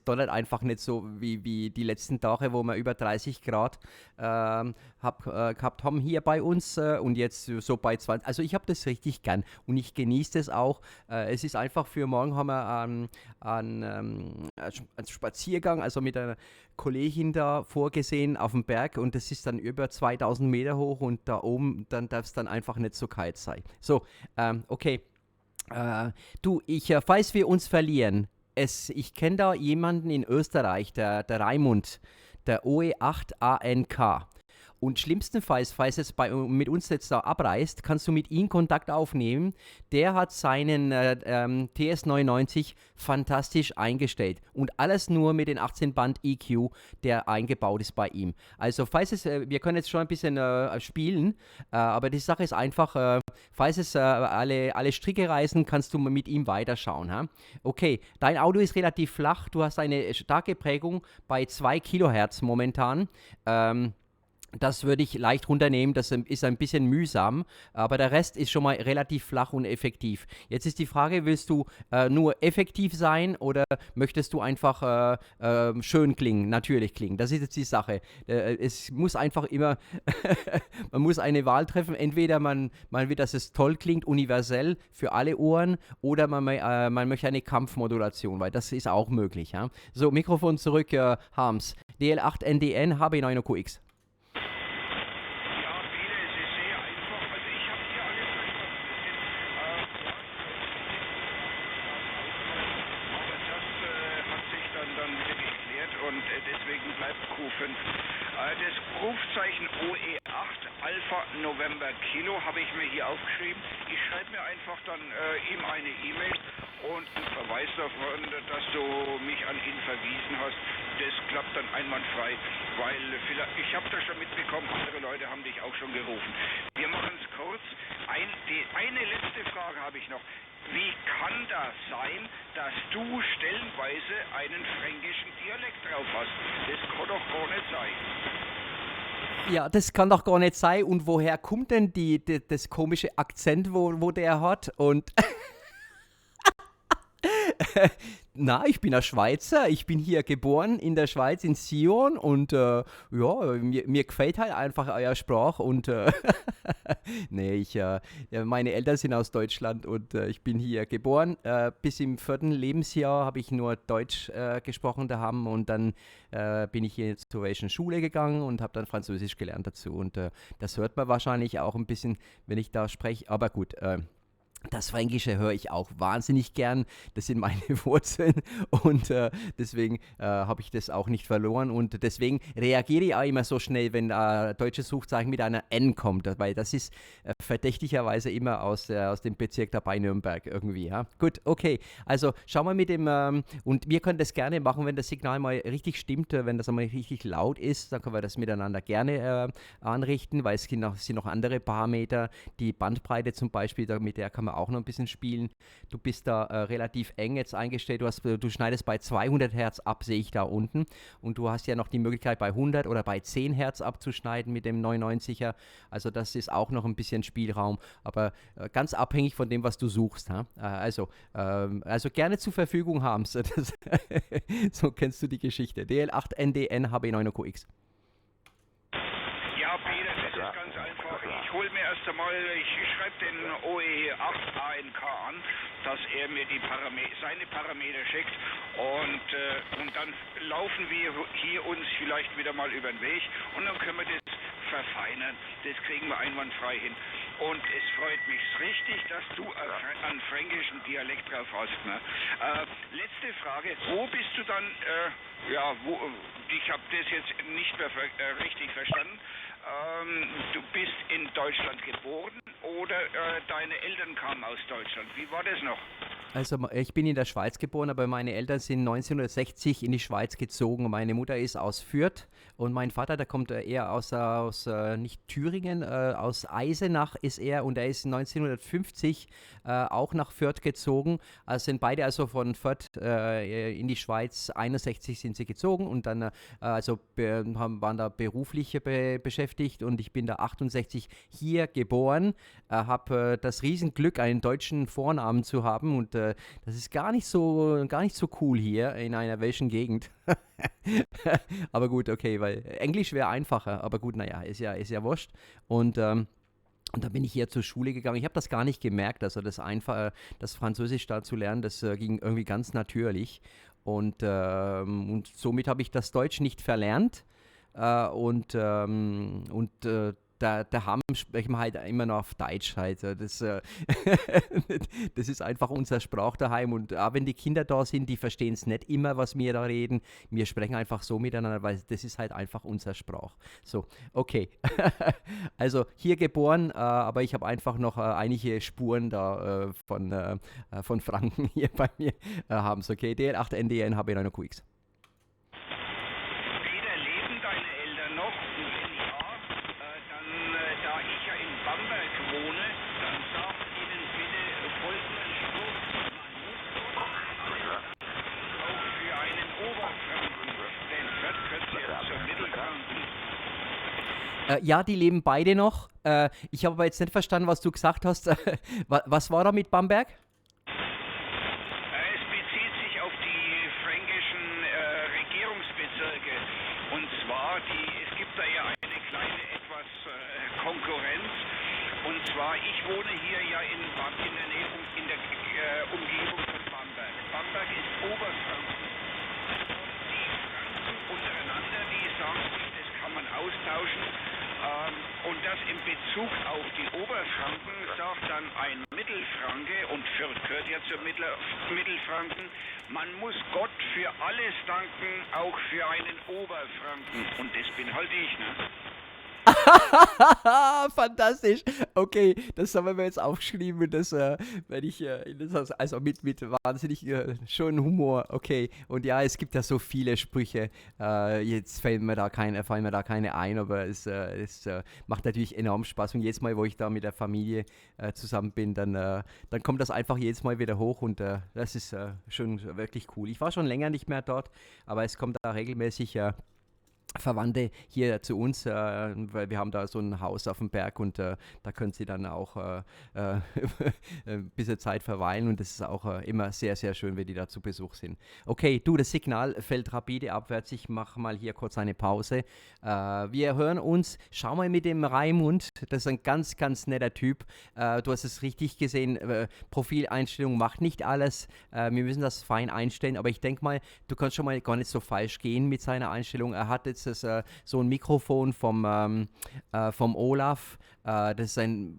donnert einfach nicht so wie die letzten Tage, wo wir über 30 Grad gehabt haben hier bei uns und jetzt so bei 20. Also ich habe das richtig gern und ich genieße das auch. Es ist einfach für morgen haben wir einen Spaziergang, also mit einer Kollegin da vorgesehen auf dem Berg und das ist dann über 2000 Meter hoch und da oben, dann darf es dann einfach nicht so kalt sein. So, okay. Du, falls wir uns verlieren, ich kenne da jemanden in Österreich, der Raimund, der OE8ANK. Und schlimmstenfalls, falls es mit uns jetzt da abreißt, kannst du mit ihm Kontakt aufnehmen. Der hat seinen TS990 fantastisch eingestellt. Und alles nur mit den 18-Band EQ, der eingebaut ist bei ihm. Also wir können jetzt schon ein bisschen spielen, aber die Sache ist einfach, falls es alle Stricke reißen, kannst du mit ihm weiterschauen. Ha? Okay, dein Audio ist relativ flach. Du hast eine starke Prägung bei 2 Kilohertz momentan. Das würde ich leicht runternehmen, das ist ein bisschen mühsam, aber der Rest ist schon mal relativ flach und effektiv. Jetzt ist die Frage, willst du nur effektiv sein oder möchtest du einfach schön klingen, natürlich klingen? Das ist jetzt die Sache. Es muss einfach immer, man muss eine Wahl treffen, entweder man will, dass es toll klingt, universell für alle Ohren oder man möchte eine Kampfmodulation, weil das ist auch möglich. Ja? So, Mikrofon zurück, Harms. DL8NDN HB9UQX. Dann mit dem deswegen bleibt Q5. Das Rufzeichen OE8 Alpha November Kilo habe ich mir hier aufgeschrieben. Ich schreibe mir einfach dann ihm eine E-Mail und einen Verweis davon, dass du mich an ihn verwiesen hast. Das klappt dann einwandfrei, weil ich habe das schon mitbekommen, andere Leute haben dich auch schon gerufen. Wir machen es kurz. Eine letzte Frage habe ich noch. Wie kann das sein, dass du stellenweise einen fränkischen Dialekt drauf hast? Das kann doch gar nicht sein. Ja, das kann doch gar nicht sein. Und woher kommt denn das komische Akzent, wo der hat? Und na, ich bin ein Schweizer. Ich bin hier geboren in der Schweiz, in Sion. Und ja, mir gefällt halt einfach euer Sprach. Und nee, meine Eltern sind aus Deutschland und ich bin hier geboren. Bis im 4. Lebensjahr habe ich nur Deutsch gesprochen daheim. Und dann bin ich hier zur welchen Schule gegangen und habe dann Französisch gelernt dazu. Und das hört man wahrscheinlich auch ein bisschen, wenn ich da spreche. Aber gut, das Fränkische höre ich auch wahnsinnig gern. Das sind meine Wurzeln und deswegen habe ich das auch nicht verloren. Und deswegen reagiere ich auch immer so schnell, wenn deutsches Suchzeichen mit einer N kommt, weil das ist verdächtigerweise immer aus dem Bezirk da bei Nürnberg irgendwie. Ja? Gut, okay. Also schauen wir mit dem, und wir können das gerne machen, wenn das Signal mal richtig stimmt, wenn das einmal richtig laut ist, dann können wir das miteinander gerne anrichten, weil es sind noch andere Parameter. Die Bandbreite zum Beispiel, mit der kann man auch noch ein bisschen spielen. Du bist da relativ eng jetzt eingestellt. Du schneidest bei 200 Hertz ab, sehe ich da unten. Und du hast ja noch die Möglichkeit bei 100 oder bei 10 Hertz abzuschneiden mit dem 99er. Also das ist auch noch ein bisschen Spielraum. Aber ganz abhängig von dem, was du suchst. Also gerne zur Verfügung haben. So kennst du die Geschichte. DL8NDN HB9UQX. Ja, Peter, das ist ganz einfach. Ich hole mir erst einmal, ich schreibe den OE8 ANK an, dass er mir seine Parameter schickt und dann laufen wir hier uns vielleicht wieder mal über den Weg und dann können wir das verfeinern. Das kriegen wir einwandfrei hin. Und es freut mich richtig, dass du einen fränkischen Dialekt drauf hast. Ne? Letzte Frage, wo bist du dann, ich habe das jetzt nicht mehr richtig verstanden. Du bist in Deutschland geboren oder deine Eltern kamen aus Deutschland? Wie war das noch? Also ich bin in der Schweiz geboren, aber meine Eltern sind 1960 in die Schweiz gezogen. Meine Mutter ist aus Fürth und mein Vater, der kommt eher aus nicht Thüringen, aus Eisenach ist er und er ist 1950 auch nach Fürth gezogen. Also sind beide also von Fürth in die Schweiz, 61 sind sie gezogen und dann waren da beruflich beschäftigt und ich bin da 68 hier geboren, habe das Riesenglück, einen deutschen Vornamen zu haben und das ist gar nicht so cool hier in einer welchen Gegend. Aber gut, okay, weil Englisch wäre einfacher, aber gut, naja, ist ja wurscht. Und dann bin ich hier zur Schule gegangen. Ich habe das gar nicht gemerkt, also das Französisch da zu lernen, das ging irgendwie ganz natürlich. Und somit habe ich das Deutsch nicht verlernt. Daheim sprechen wir halt immer noch auf Deutsch halt. Das ist einfach unser Sprach daheim und auch wenn die Kinder da sind, die verstehen es nicht immer, was wir da reden. Wir sprechen einfach so miteinander, weil das ist halt einfach unser Sprach. So, okay. Also hier geboren, aber ich habe einfach noch einige Spuren da von Franken hier bei mir haben. So, okay, DL8NDN HB9UQX. Ja, die leben beide noch. Ich habe aber jetzt nicht verstanden, was du gesagt hast. Was war da mit Bamberg? Es bezieht sich auf die fränkischen Regierungsbezirke. Und zwar, es gibt da ja eine kleine etwas Konkurrenz. Und zwar, ich wohne hier ja in der Nähe, in der Umgebung von Bamberg. Bamberg ist Oberfranken. Die Franken untereinander, die sagen, das kann man austauschen. Und das in Bezug auf die Oberfranken sagt dann ein Mittelfranke, und Fürth gehört ja zur Mittelfranken, man muss Gott für alles danken, auch für einen Oberfranken. Und das bin halt ich, ne? Fantastisch. Okay, das haben wir jetzt aufgeschrieben und das werde ich also mit wahnsinnig schönen Humor. Okay, und ja, es gibt ja so viele Sprüche. Jetzt fallen mir da keine ein, aber es macht natürlich enorm Spaß. Und jedes Mal, wo ich da mit der Familie zusammen bin, dann kommt das einfach jedes Mal wieder hoch und das ist schon wirklich cool. Ich war schon länger nicht mehr dort, aber es kommt da regelmäßig Verwandte hier zu uns, weil wir haben da so ein Haus auf dem Berg und da können sie dann auch ein bisschen Zeit verweilen und das ist auch immer sehr, sehr schön, wenn die da zu Besuch sind. Okay, du, das Signal fällt rapide abwärts, ich mache mal hier kurz eine Pause. Wir hören uns, schau mal mit dem Raimund, das ist ein ganz, ganz netter Typ. Du hast es richtig gesehen, Profileinstellung macht nicht alles, wir müssen das fein einstellen, aber ich denke mal, du kannst schon mal gar nicht so falsch gehen mit seiner Einstellung. Er hat jetzt so ein Mikrofon vom Olaf. Das ist ein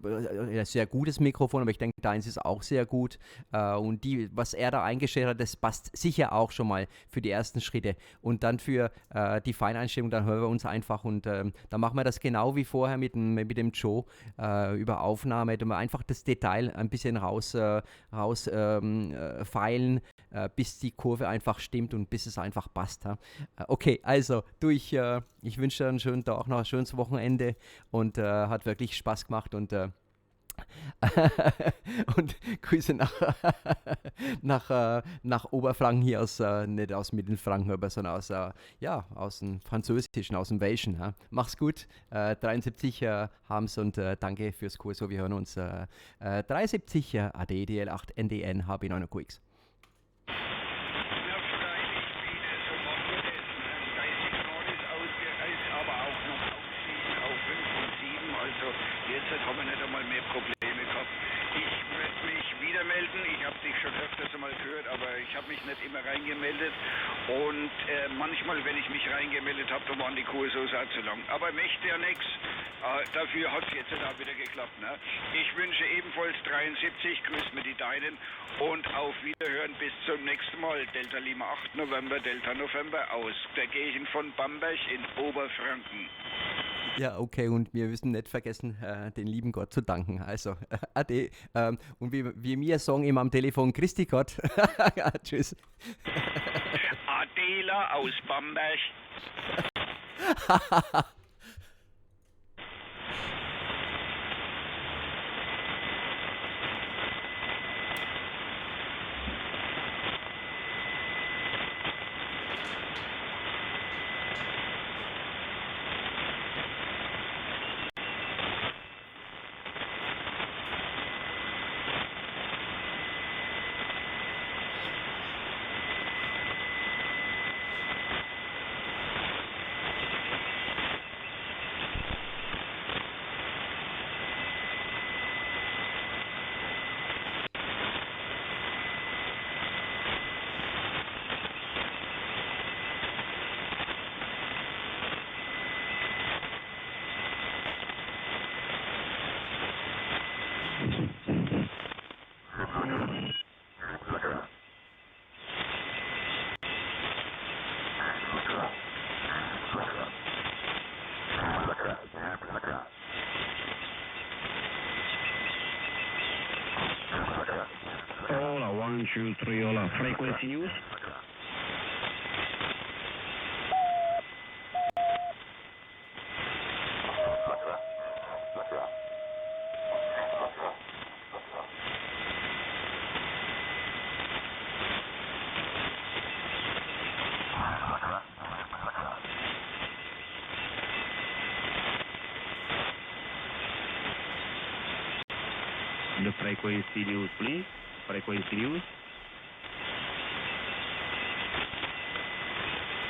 sehr gutes Mikrofon, aber ich denke, deins ist auch sehr gut. Und was er da eingestellt hat, das passt sicher auch schon mal für die ersten Schritte. Und dann für die Feineinstellung, dann hören wir uns einfach und dann machen wir das genau wie vorher mit dem Joe über Aufnahme. Da wir einfach das Detail ein bisschen feilen, bis die Kurve einfach stimmt und bis es einfach passt. Okay, also ich wünsche dir einen schönen Tag, noch ein schönes Wochenende und hat wirklich Spaß gemacht und und Grüße nach Oberfranken hier nicht aus Mittelfranken, aber sondern aus dem Französischen, aus dem Welschen. Mach's gut, 73 haben's und danke fürs Kurs, so wir hören uns 73 AD DL8 NDN HB9UQX. Jetzt haben wir nicht einmal mehr Probleme gehabt. Ich werde mich wieder melden. Ich habe dich schon öfters einmal gehört, aber ich habe mich nicht immer reingemeldet. Und manchmal, wenn ich mich reingemeldet habe, dann waren die Kurse auch zu lang. Aber möchte ja nichts. Dafür hat es jetzt auch wieder geklappt. Ne? Ich wünsche ebenfalls 73, grüß mir die Deinen und auf Wiederhören bis zum nächsten Mal. Delta Lima 8 November, Delta November aus der Gegend von Bamberg in Oberfranken. Ja, okay, und wir müssen nicht vergessen, den lieben Gott zu danken. Also, ade. Und wie mir sagen immer am Telefon, Christi Gott. Tschüss. Adela aus Bamberg. Ola, 1, 2, 3, Ola, frequency news. The frequency news, please. Frequency news.